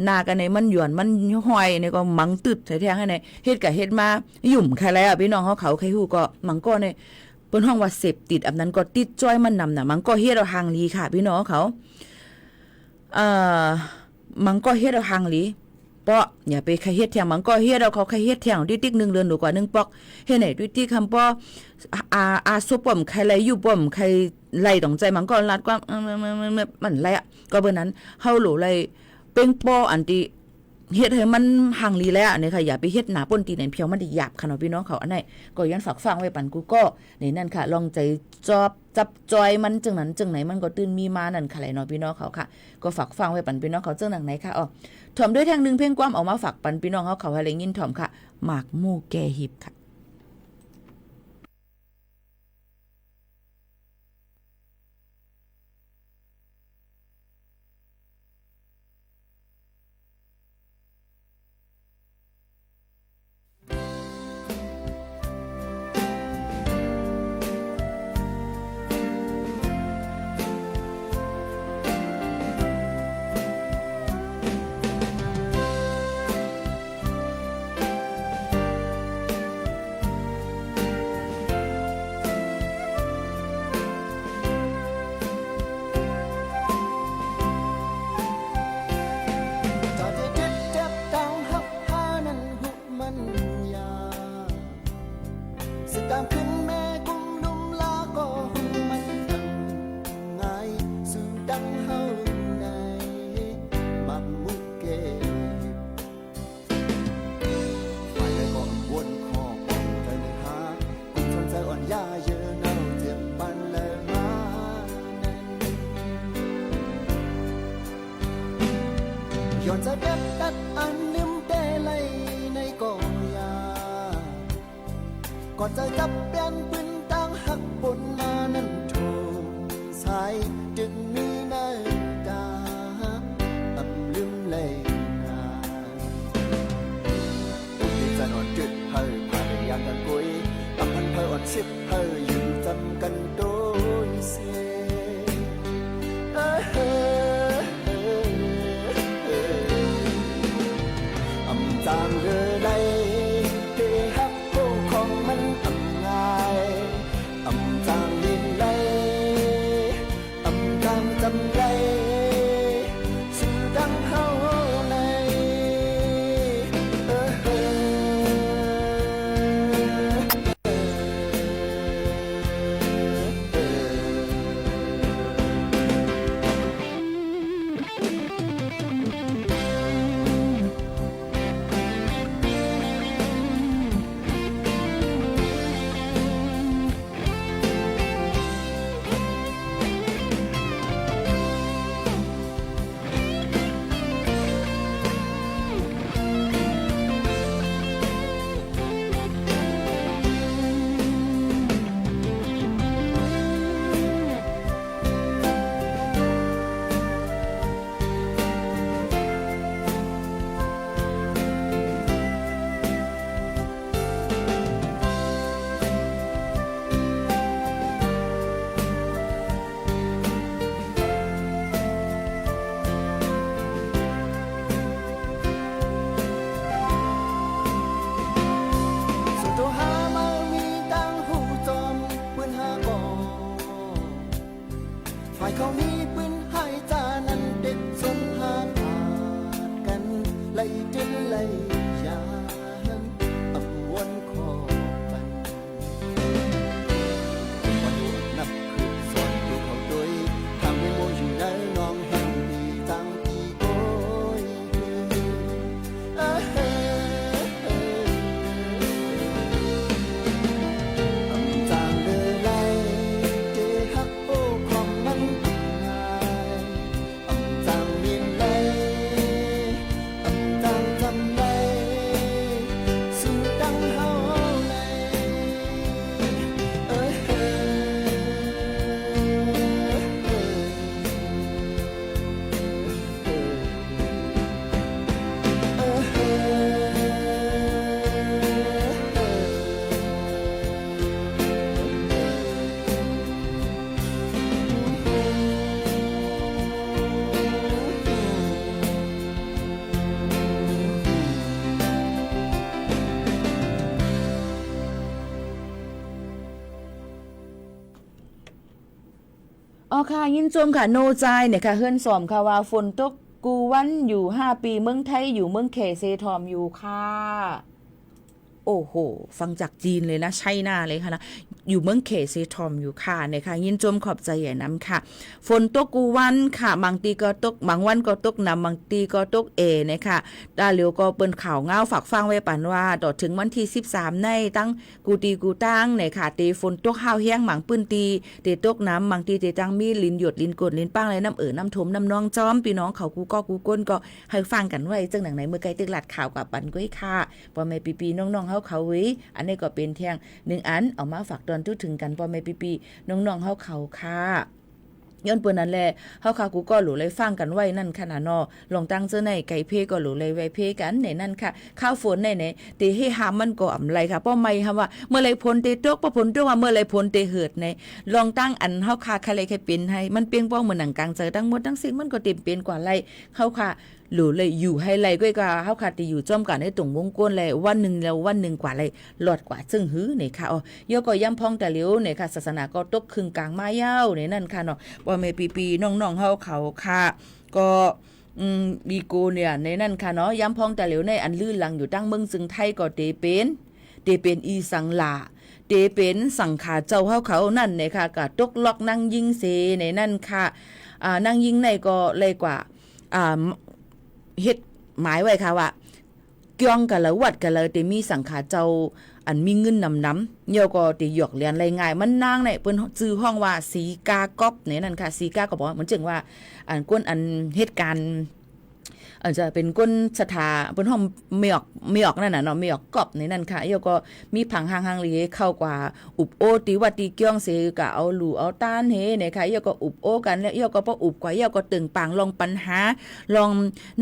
หน้ากันในมันหย่อนมันห้อยในก็มังตึดใส่แทงให้ในเฮ็ดกับเฮ็ดมายุ่มค่ะแล้วพี่น้องเขาใครฮู้ก็มังก้นในเปิ้นห้องว่าเสพติดอันนั้นก็ติดจ้อยมันนำน่ะมังก็เฮ็ดเอาหางลีค่ะพี่น้องเขามันก็เฮ็ดเอาหางหลีเปาะอย่าไปใครเฮ็ดแทงมันก็เฮ็ดเอาเขาใครเฮ็ดแทงด้วยติ๊ก1เดือนหรือกว่า1ปอกเฮ็ดไหนด้วยติ๊กคำป้อซุปป้อมใครไหลอยู่ป้อมใครไหลตองใจมันก็ลัดกว่ามันไหลอ่ะก็เบิ่นั้นเฮาโหลไหลเป้งป้ออันที่เฮ็ดให้มันห่างลีแล้วนี่ค่ะอย่าไปเฮ็ดหนาป่นตีนเพียวมันได้หยาบค่ะเนาะพี่น้องเขาอันไหนก็ย้อนฝากฟังไว้ปันกูก็นี่นั่นค่ะลองใจจับจอยมันจังนั้นจังไหนมันก็ตื่นมีมานั่นค่ะเนาะพี่น้องเขาค่ะก็ฝากฟังไว้ปันพี่น้องเขาจังหนังไหนค่ะถ่อมด้วยทางนึงเพ่งความออกมาฝากปันพี่น้องเขาให้ได้ยินถ่อมค่ะหมากมู่แก่หิบค่ะ ดังเฮาในมักมุกเกฝ่ายใดก็วนคอปองเธอในหากุมชนใจอ่อนยาเยอะเน่าเจ็บปันและมาย้อนใจแบบตัดอันลืมแต่ไหลในกองยาก่อนใจจับเปลี่ยนปืนตั้งหักบนมานั้นโทสายดึงมีน้ำตาอำลืมเลยนาดีใจอ่อนจุดเฮยผ่านอย่างกันกุยอำพันเพออ่อนสิบเฮยยืนจำกันโดยเสียจางเรือใดเทหักโคของมันอำงายอำจางลินไหลอำจางจำไรสื่อดังเฮาในฝ่ายเขามีปืนให้จานั้นเด็ดสนหาขาดกันไล่จนไล่ยามอำวนคอมันวันอวดนับคือสอนดูเขาโดยทางไม่โมอยู่ในน้องแห่งดีตั้งที่โกยจางเดินไล่เจหักโอ้ของมันจางเมียนไล่จางจำไล่สู่ดังเฮาไล่อ๋อค่ะยินชมค่ะโนใจเนี่ยค่ะเฮือนสอมค่ะว่าฝนตกกูวันอยู่5ปีเมืองไทยอยู่เมืองเขเซทอมอยู่ค่ะโอ้โหฟังจากจีนเลยนะใช่หน้าเลยค่ะนะอยู่เมืองเขเซทอมอยู่ค่ะเนี่ยค่ะยินชมขอบใจใหญ่น้ำค่ะฝนตกกูวันค่ะบางทีก็ตกบางวันก็ตกน้ำบางทีก็ตกเนี่ยค่ะดาเหลียวก็เปิ้นข่าวเงาฝากฟังไว้ปันว่าต่อถึงวันที่13ในตั้งกูตีกูตั้งเนี่ยค่ะตีฝนตกห้าวแห้งหมังปื้นตีตีตกน้ำบางทีตีตั้งมีลินหยดลินกดลินป้างเลยน้ำน้ำถมน้ำนองจอมพี่น้องเขากูก็กูก้นก็ให้ฟังกันไว้จังหนังไหนเมื่อไกลตึกหลัดข่าวกับปันก้อยค่ะพอแม่ปีๆน้องๆเขาวิอันนี้ก็เป็นเที่ยง1อันเอามาฝากตอนทุกถึงกันพอแม่ปีๆน้องๆเขาค่ะย้อนเปิ้นนั่นแหละเฮาค่ะกูก็หลูเลยฟังกันไว้นั่นค่ะนะเนาะลองตั้งเจอในไก่เพก็หลูเลยไว้เพกันในนั่นค่ะข้าวฝนในตีให้หามันก็อำไรค่ะป้อไม่ค่ะว่าเมื่อไรผลเตตกบ่ผลตกว่าเมื่อไรผลเตเหิดในลองตั้งอันเฮาค่ะใครใครเป็นให้มันเปียงป้องเหมือนหนังกลางเจอทั้งหมดทั้งสิ้นมันก็เต็มเป็นกว่าไรเฮาค่ะหลูเลยอยู่ให้ไรก็เฮาค่ะที่อยู่จ้อมกันในตรงวงกลมเลยวันนึงแล้ววันนึงกว่าไรหลอดกว่าซึ่งหื้อนี่ค่ะอ๋อย่อก็ย่ำพ้องแต่เหลียวนี่ค่ะศาสนาก็ตกครึ่งกลางมายาวนี่นั่นค่ะเนาะบ่แม่ปีๆน้องๆเฮาเขาค่ะก็บีโกเนี่ยในนั่นค่ะเนาะย้ำพ้องแต่เหลียวในอันลื่นหลังอยู่ตั้งเมืองซึ่งไทยก็เตเป็นอีสังลาเตเป็นสังขาเจ้าเฮาเขานั่นเนี่ยค่ะก็ตกล็อกนั่งยิงเสในนั่นค่ะ นั่งยิงในก็เลยกว่าเฮ็ดหมายไว้ค่ะว่าเกี่ยงกันแล้ววัดกันแล้วแต่มีสังขาเจ้าอันมีเงินนำเหี่ยวก็ติหยอกเรียนไรง่ายมันนางในเปิ้นชื่อห้องว่าสีกากอบเนี่ยนั่นค่ะสีกาก็บอกว่าเหมือนจึงว่าอันก้นอันเหตุการณ์อาจจะเป็นก้นสถาเปิ้นห้องไม่ออกนั่นน่ะเนาะไม่ออกกอบในนั่นค่ะเหี่ยวก็มีผังหางๆลีเข้ากว่าอุบโอติวัดติเกี่ยงเสก็เอาหลู่เอาต้านเฮเนี่ยค่ะเหี่ยวก็อุบโอกันแล้วเหี่ยวก็บ่อุบกว่าเหี่ยวก็ตึงปางลองปัญหาลอง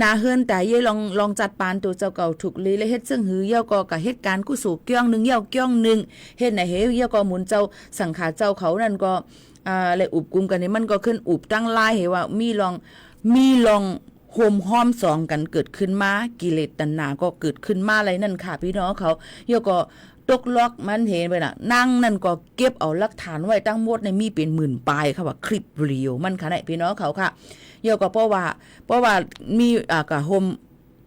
นาเฮือนแต่เย่ลองจัดปานตัวเจ้าเก่าถูกลีและเฮ็ดซึ่งหือเหี่ยวก็กะเหตุการณ์กู้สู่เกี่ยงนึงเหี่ยวเกี่ยงนึงเฮ็ดไหนเหี่ยวก็หมุนเจ้าสังขาเจ้าเขานั่นก็เลยอุบกุมกันนี่มันก็ขึ้นอุบตั้งลายเห็นว่ามีลองโฮมห้อมสองกันเกิดขึ้นมากิเลสตัณหาก็เกิดขึ้นมาอะไรนั่นค่ะพี่น้องเขาเหี่ยวก็ตกล็อกมันเห็นไปน่ะนั่งนั่นก็เก็บเอาหลักฐานไว้ตั้งหมดในมีเป็นหมื่นปลายค่ะว่าคลิปวิดีโอมันค่ะพี่น้องเขาค่ะเหี่ยวก็เพราะว่ามีกะโฮม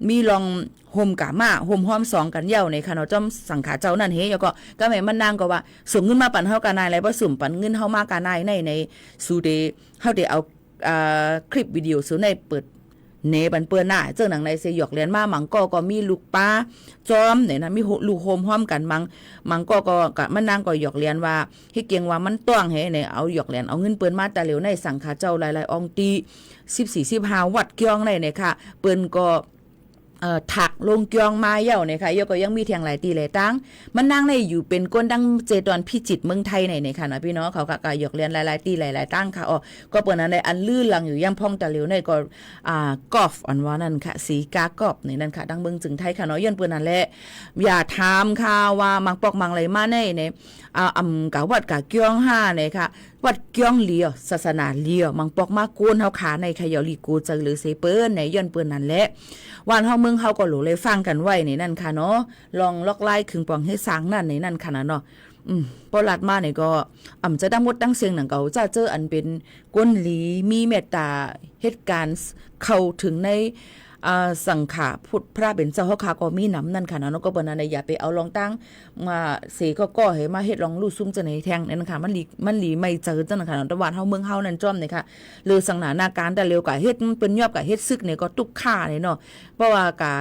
มีลองโฮมกะมาโฮมห้อมสองกันเย่าในค่ะเนาะจอมสังขาเจ้านั่นเฮเหี่ยวก็แม่มันนางก็ว่าส่งเงินมาปั่นเฮากะนายแล้วบ่สุ่มปั่นเงินเฮามากะนายในสู่เดเฮาได้เอาคลิปวิดีโอสู่ในเปิดเนบันเปื้อนหน้าเจ้าหนังในเสยอกเรียนมามังก็มีลูกป้าจอมเนี่ยนะมีลูกโฮมห้อมกันมังก็กะมันนางก็หยอกเรียนว่าให้เกียงว่ามันต้องให้เนี่ยเอาหยอกเรียนเอาเงินเปิ้นมาแต่เหลวในสังขาเจ้าหลายๆองตี14-15วัดเกียงในเนี่ยค่ะเปิ้นก็ถักลงเกียงมาเย่าเนี่ยค่ะเย่าก็ยังมีเทียงหลายตีหลายตั้งมันนั่งในอยู่เป็นก้นดังเจดอนพิจิตรเมืองไทยเนี่ยค่ะนะพี่น้องเขาก็หยอกเรียนหลายๆตีหลายๆตั้งค่ะก็เปิ้นอันในอันลื่นหลังอยู่ย่ำพ่องแต่เหลวในก็กอล์ฟอันว่านั่นค่ะสีกากอบนี่นั่นค่ะดังเมืองจึงไทยค่ะเนาะย้อนเปิ้นนั่นแหละอย่าถามค่ะว่ามังปอกมังไหลมาในกะวัดกะเกียง5เนี่ยค่ะวัดเกียงเหลียวศาสนาเหลียวมังปอกมาโกนเฮาขาในขยอลีกูเจอหรือเสเปิ้นในย้อนเปิ้นนั่นแหละวันเฮาเมืองเฮาก็หลูเลยฟังกันไว้ในนั่นค่ะเนาะลองลอกไล่ขึงปองให้สร้างนั่นในนั่นค่ะเนาะพอลัดมาเนี่ยก็จะดังหมดดังเสียงหนังเก่าจะเจออันเป็นก้นหลีมีเมตตาเหตุการณ์เข้าถึงในสังขาพุทธพระเป็นเจ้าเฮาคาก็มีน้ำนั่นค่ะเนาะก็บ่นั่นอย่าไปเอาลองตั้งมาเสก็ให้มาเฮ็ดลองลู่ซุ่มจังไหนแทงนั่นค่ะมันหลีไม่เจอจังค่ะตะวันเฮาเมืองเฮานั่นจ้อมนี่ค่ะหรือสังหนาการแต่เร็วกะเฮ็ดเปิ้นยอบกะเฮ็ดซึกเนี่ยก็ตุกค่าเนี่ยเนาะเพราะว่ากะ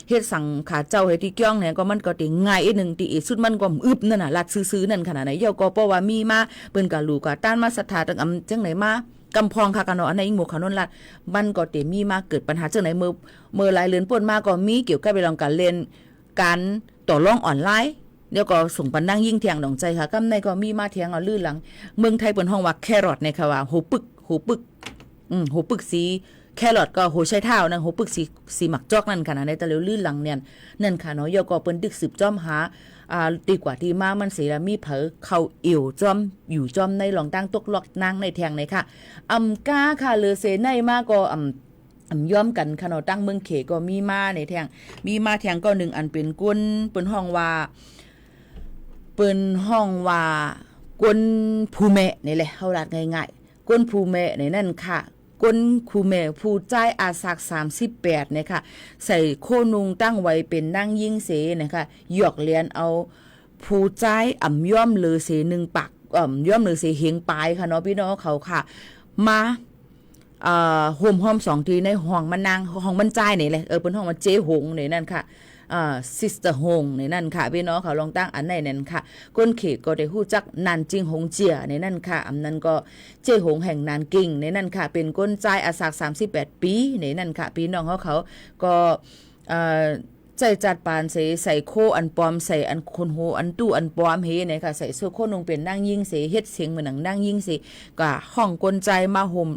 เฮ็ดสังขาเจ้าเฮ็ดที่เกี้ยงเนี่ยก็มันก็ติง่ายอีกนึงที่สุดมันก็อึบนั่นน่ะลัดซื่อๆนั่นขนาดไหนเฮาก็เพราะว่ามีมาเปิ้นก็รู้ก็ต้านมาศรัทธาจังจังไหนมากำพองค่ะกันเนาะอันในอีหมู่ขนนลัดมันก็เตมีมาเกิดปัญหาจังไหนเมื่อหลายเดือนป่นมาก็มีเกี่ยวกับไปลองการเล่นการต่อรองออนไลน์เดี๋ยวก็ส่งปันนั่งยิ่งเถียงดองใจค่ะกำในก็มีมาเถียงเอาลื่นหลังเมืองไทยเปิ้นห้องว่าแครอทในค่ะว่าโหปึกโหปึกสีแครอทก็โหใช้เท้านั่นโหปึกสีหมักจอกนั่นค่ะในตะเลวลื่นหลังเนี่ยนั่นค่ะเนาะเดี๋ยวก็เปิ้นดึกสืบจ้อมหาดีกว่าที่มามันเสียมีเผอเข้าอิ่วจอมอยู่จอมในหลองตั้งตกล็อกนางในแทงในค่ะก้าค่ะเลอเสในมาก็ย้อมกันค่ะเนาะตั้งเมืองเขก็มีมาในแทงมีมาแทงก็1อันเป็นก้นเปิ้นห้องว่าก้นภูแม่นี่แหละเฮารัดง่ายๆก้นภูแม่ในนั่นค่ะก้นคูแม่ผู้ใจอาสัก38เนี่ยค่ะใส่โคนุงตั้งไว้เป็นนั่งยิ่งเสนะคะหยอกเลียนเอาผู้ใจย่อมเลอเส1ปักย่อมเลอเสเฮงปลายค่ะเนาะพี่น้องเขาค่ะมาโฮมห้อม2ทีในห้องมันนางห้องมันใจนี่แหละเป็นห้องมันเจ๊หงนี่นั่นค่ะซิสเตอร์ฮงในนั่นค่ะพี่น้องเขาลองตั้งอันไหนนั่นค่ะก้นเขตก็ได้ฮู้จักนันจิงหงเจียในนั่นค่ะอันนั้นก็เจ้หงแห่งนานกิ่งในนั่นค่ะเป็นก้นใจอาศัก38ปีในนั่นค่ะพี่น้องเขาก็ใจจัดปานใส่โคอันปลอมใส่อันคนโหอันตู้อันปลอมเฮเนี่ยค่ะใส่สู้โคนงเป็นนั่งยิ่งเสเฮ็ดเสียงเหมือนนั่งยิ่งเสก็ห้องก้นใจมาห่ม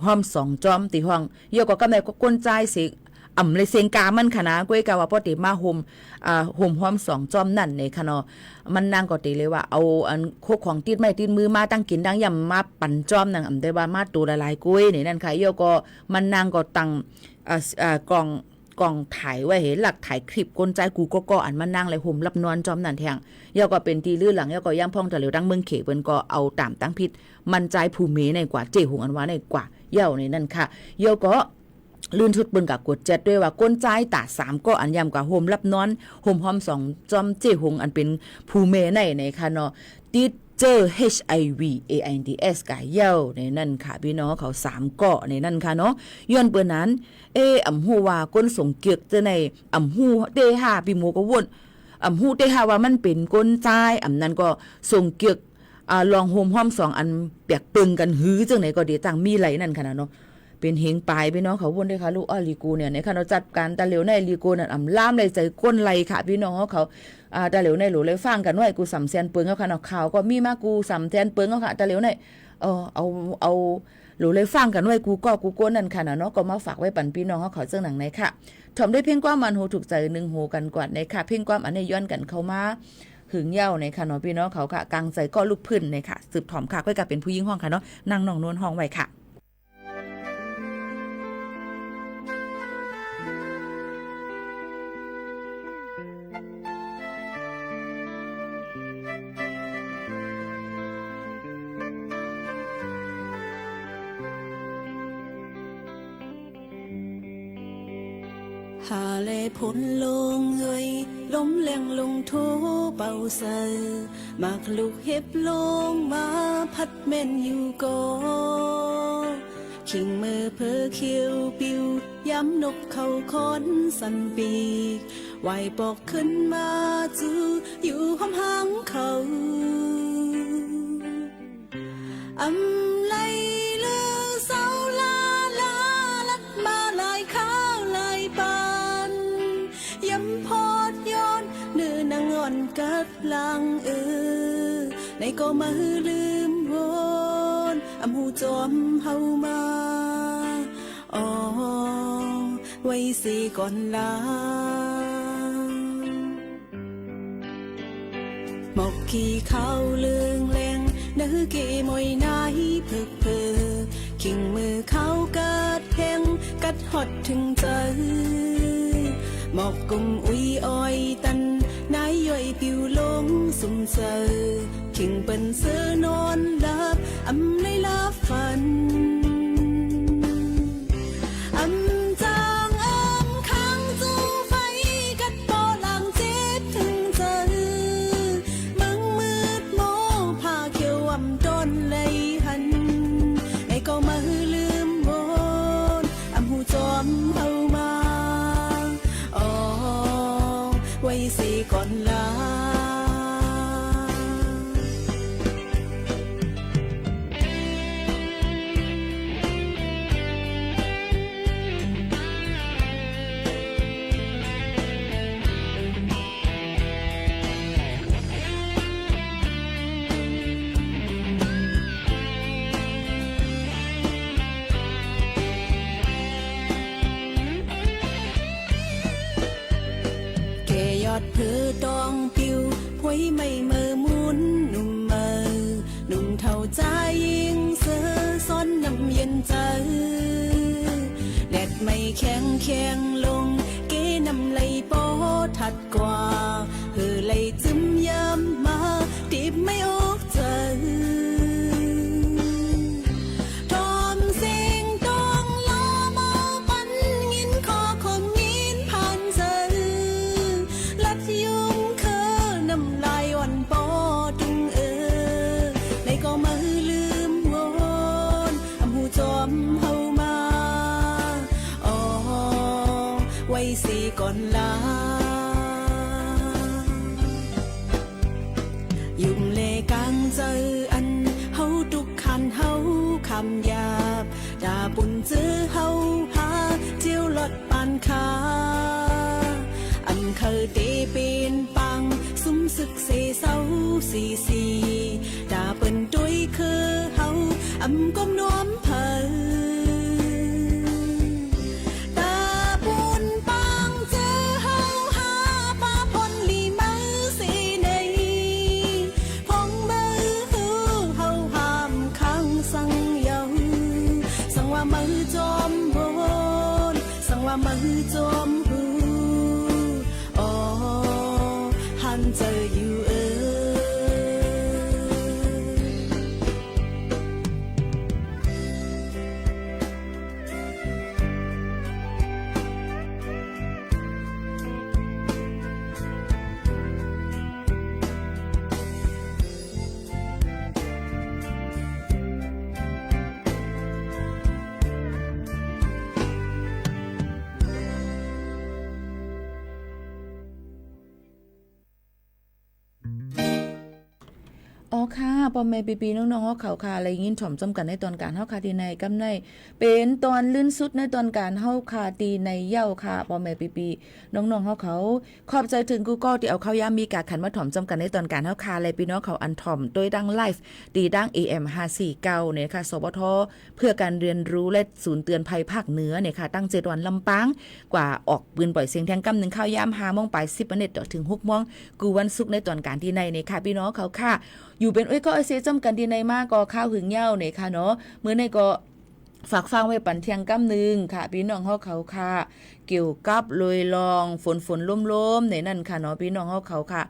ห้อม2จอมติห้องเยอะก็กำไรก็ก้นใจสิเลยเสียงกามันค่ะนะก้วยกาว่าปอติมาห่มห้อม2จอมนั่นในค่ะเนาะมันนางก็ติเลยว่าเอาอันโคกของติดไม้ติดมือมาตั้งกินดังยำมาปั่นจอมนั่นได้ว่ามาตัวหลายๆก้วยนี่นั่นค่ะเยอะก็มันนางก็ตั้งกล่องถ่ายไว้เห็นหลักถ่ายคลิปก้นใจกูก็อันมันนางเลยห่มรับนอนจอมนั่นแทงเยอะก็เป็นตีลื่นหลังเยอะก็ย่ำพ่องแต่เหลียวดังเมืองเขเปิ้นก็เอาตามตั้งพิษมันใจภูเมในกว่าเจหงอันว่าในกว่าเยาในนั่นค่ะเยอะก็ลื่นชุดเปิ้นกับกด7ด้วยว่าก้นใจตา3ก็อันยำกว่าห่มรับนอนห่มหอม2จอมเจหงอันเป็นภูเมในค่ะเนาะติด เจอ HIV AIDS กายเย้าในนั่นค่ะพี่น้องเขา3เกาะในนั่นค่ะเนาะย้อนเปิ้นนั้นอำฮู้ว่าก้นสงเกียกจะในอำฮู้เตหาพี่หมูก็วนอำฮู้เตหาว่ามันเป็นก้นใจอำนั้นก็สงเกียกลองโฮมห้อม2อันเปียกปึงกันหือจังไหนก็ดีต่างมีไหลนั่นค่ะเนาะเป็นเฮงปลายพี่น้องเขาวนด้วยค่ะลูกลีกูเนี่ยในค่ะเราจัดการตาเหลวในลีกูนั่นอำล่ามเลยใจก้นไหลค่ะพี่น้องเขาตาเหลวในหลูเลยฟังกันว่ากูสำแสนเปิงเอาค่ะเนาะข่าวก็มีมากูสำแสนเปิงเอาค่ะตาเหลวในเอาหลูเลยฟังกันว่ากูก้นนั่นค่ะเนาะก็มาฝากไว้ปันพี่น้องเขาเจ้าหนังในค่ะถ่อมได้เพียงความมันหูถูกใจ1หูกันกว่าในค่ะเพียงความอันนี้ย้อนกันเข้ามาหึงเย้าในค่ะเนาะพี่น้องเขาค่ะกลางใจก็ลูกพื้นในค่ะสืบถ่อมค่ะก็กลายเป็นผู้หญิงห้องค่ะเนาะนางน้องนวลห้องไว้ค่ะ下嚟盤龍去，攏靚龍土爆勢，麥綠葉龍馬พัดแม่นอยู่ก่อขิงมือเพอเขียวปิวย้ำนกเขาคอนสันปีกไหวปอกขึ้นมาจูอยู่ห้อมหางเขาอำไลเลือเสาลาลัดมาลายข้าวลายปานย้ำพอดย้อนเนื้อนางอ่อนกัดลังในก็มาลืมวนอำหูจอมเฮามาไว้สิก่อนลาหมอกขี้ข้าวเลืองแรงเนื้อเกมอยนายเพิกเพอขิงมือเขากัดแพงกัดฮอดถึงใจหมอกกุมอุ้ยอ้อยตันนายย่อยปิวลงสุ่มเจอขิงเป็นเสือนอนหลับอำในลาฝันอำจางอำค้างจูไฟกัดปอหลังเจ็บถึงเจอมึงมืดโมผ้าเขียวอำต้นเลยหันไอ้ก็มาลืมโวนอำหูจอมเฮามาไว้สิก่อนลาเพื่อตองปิวพวยไม่เมื่อมุนหนุ่มเมื่อหนุ่มเท่าใจยิงเสือซ้อนน้ำเย็นใจแดดไม่แข็งลงเกน้ำไหลปอถัดกว่าเหือไหลซึมย้ำมาติบไม่ออกใจสิก่อนลายุ่มเลกังเจออันเฮาทุกขันเฮาคำหยาบด่าปุ่นเจอเฮาหาเจียวหลอดปานคาอันเคยเตเป็นปังซุ้มศึกเสเศร้าสีด่าเปิ้นด้วยคือเฮาอำก้มน้อมเพอมือจมหูหันเจออยู่ ค่ะพ่อแม่ปีๆน้องๆเฮาเขาค่ะอะไรยินถ่อมจำกันในตอนการเฮาค่ะที่ในกำในเป็นตอนลื่นสุดในตอนการเฮาค่ะตีในเย้าค่ะพ่อแม่ปีๆน้องๆเฮาเขาขอบใจถึงกูก็ที่เอาเข้ายามมีกาขันมาถ่อมจำกันในตอนการเฮาค่ะและพี่น้องเขาอันถ่อมโดยดังไลฟ์ตีดัง AM 549เนี่ยค่ะสบทเพื่อการเรียนรู้และศูนย์เตือนภัยภาคเหนือเนี่ยค่ะตั้ง7วันลำปางกว่าออกปืนปล่อยเสียงแทงกำ1ข้าวยาม5:00 นไป10 นาทีถึง6 โมงกูวันศุกร์ในตอนการที่ในเนี่ยค่ะพี่น้องเขาค่ะอยู่เป็นก็เสียจำกันที่ในมากก็ข้าวหึงเหย้าเนี่ยค่ะเนาะมื้อในก็ฝากฟังไว้ปันเที่ยงกำนึงค่ะพี่น้องเฮาเขาค่ะเกี่ยวกับลอยลองฝนล้มๆในนั่นค่ะเนาะพี่น้องเฮาเขาค่ะ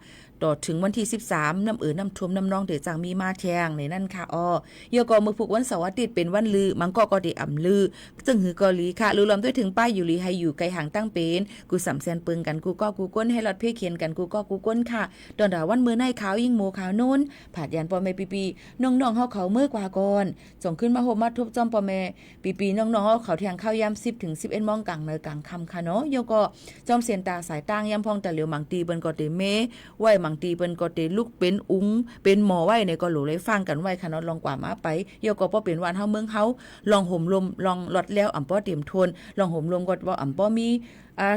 ต่อถึงวันที่13น้ำน้ำท่วมน้ำนองเดี๋ยวจังมีมาแทงในนั่นค่ะยก็มือผูกวันเสาร์อาทิตย์เป็นวันลือมังก็ได้อ่ำลือจึงหือกอลีค่ะลือลำด้วยถึงป้ายอยู่ลีให้อยู่ไกลห่างตั้งเป็นกูสำแซนปึงกันกูก็กูก้นให้รถเพ่เขียนกันกูก็กูก้นค่ะตอนดาวันมือในขาวยิ่งโมขาวนู้นผาดยันปอแม่ปีน้องๆเฮาเขาเมื่อกว่าก่อนส่งขึ้นมาโฮมมาทุบจอมปอแม่ปีน้องๆเฮาเขาแทงข้าวยาม10 ถึง 11 โมงกลางในกลางค่ำค่ะเนาะยก็จอมเสียนตาสายตั้งยามพองแต่เหลียวมังตีเปิ้นก็เตเมไว้มังตีเปิ้นก็เตลูกเป็นอุ้งเป็นหมอไว้ในก็หลูเลยฟังกันไว้ค่ะเนาะลองกว่ามาไปยก็บ่เป็นวันเฮาเมืองเฮาลองห่มลมลองลดแล้วอ่ำป้อเตรียมทนลองห่มลมก็ว่าอ่ำป้อมี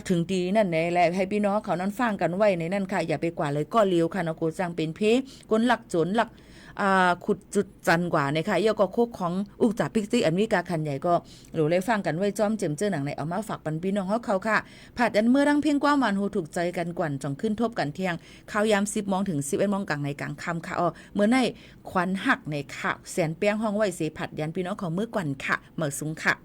ถึงตีนั่นแหละและให้พี่น้องเขานั้นฟังกันไว้ในนั่นค่ะอย่าไปกว่าเลยก็เลี้ยวค่ะเนาะกูจังเป็นเพกนหลักจนหลักขุดจุดจันกว่าเนี่ยค่ะยก็โคกของอุกจ่าปิกซี่อเมริกาคันใหญ่ก็หลูเลยฟังกันไว้จอมเจิมเจอหนังในเอามาฝากปันพี่น้องเขาค่ะผาดอันเมื่อรังเพียงกว่ามันโหถูกใจกันกว่าจ่องขึ้นทบกันเที่ยงข้าวยาม10 โมงถึง 11 โมงกลางในกลางค่ำค่ะเมื่อในควันหักในค่ะแสนเปียงห้องไว้เสผัดยันพี่น้องของมื้อกวันค่ะเหมือสูงค่ะ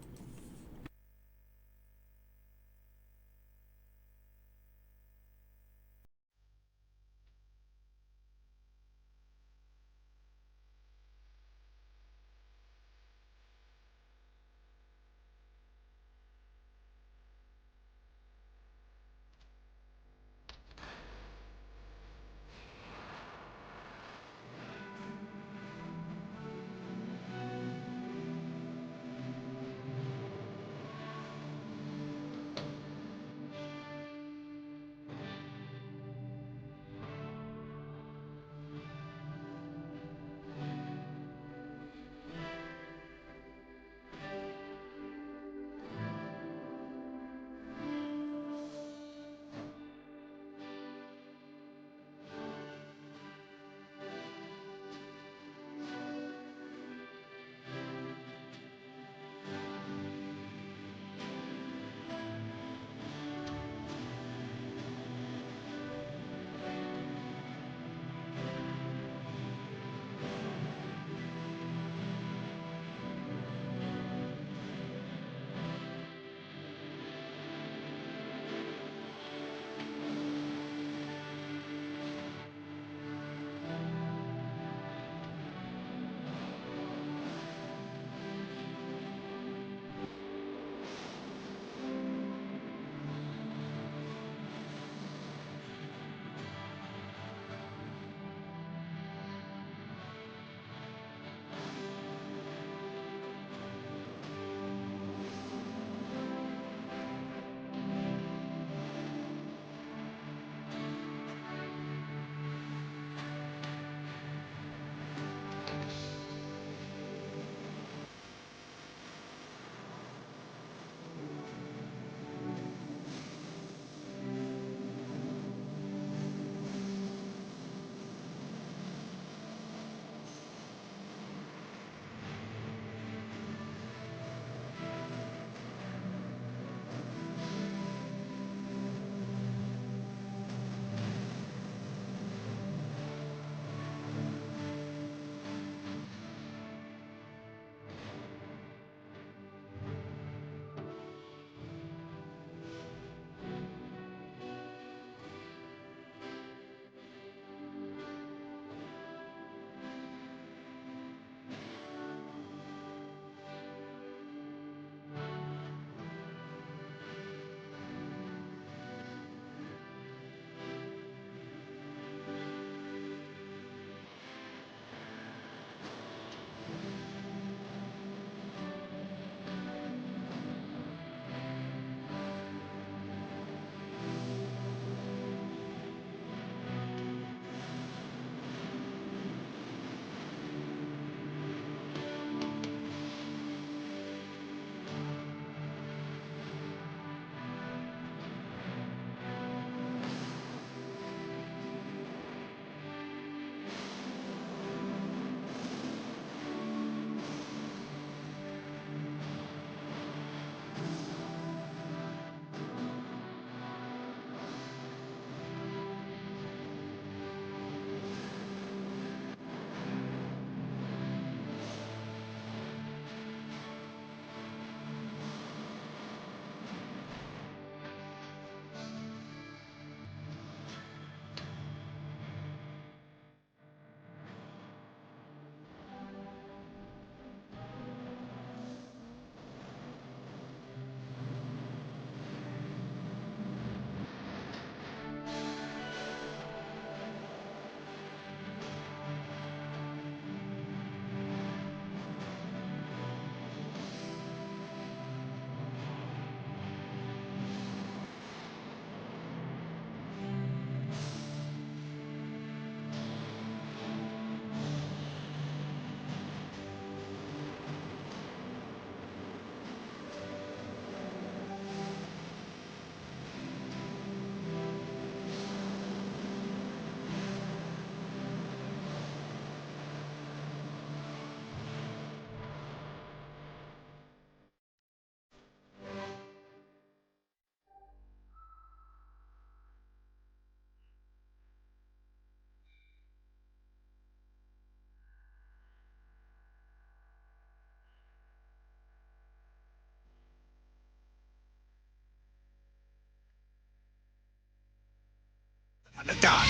อากาศ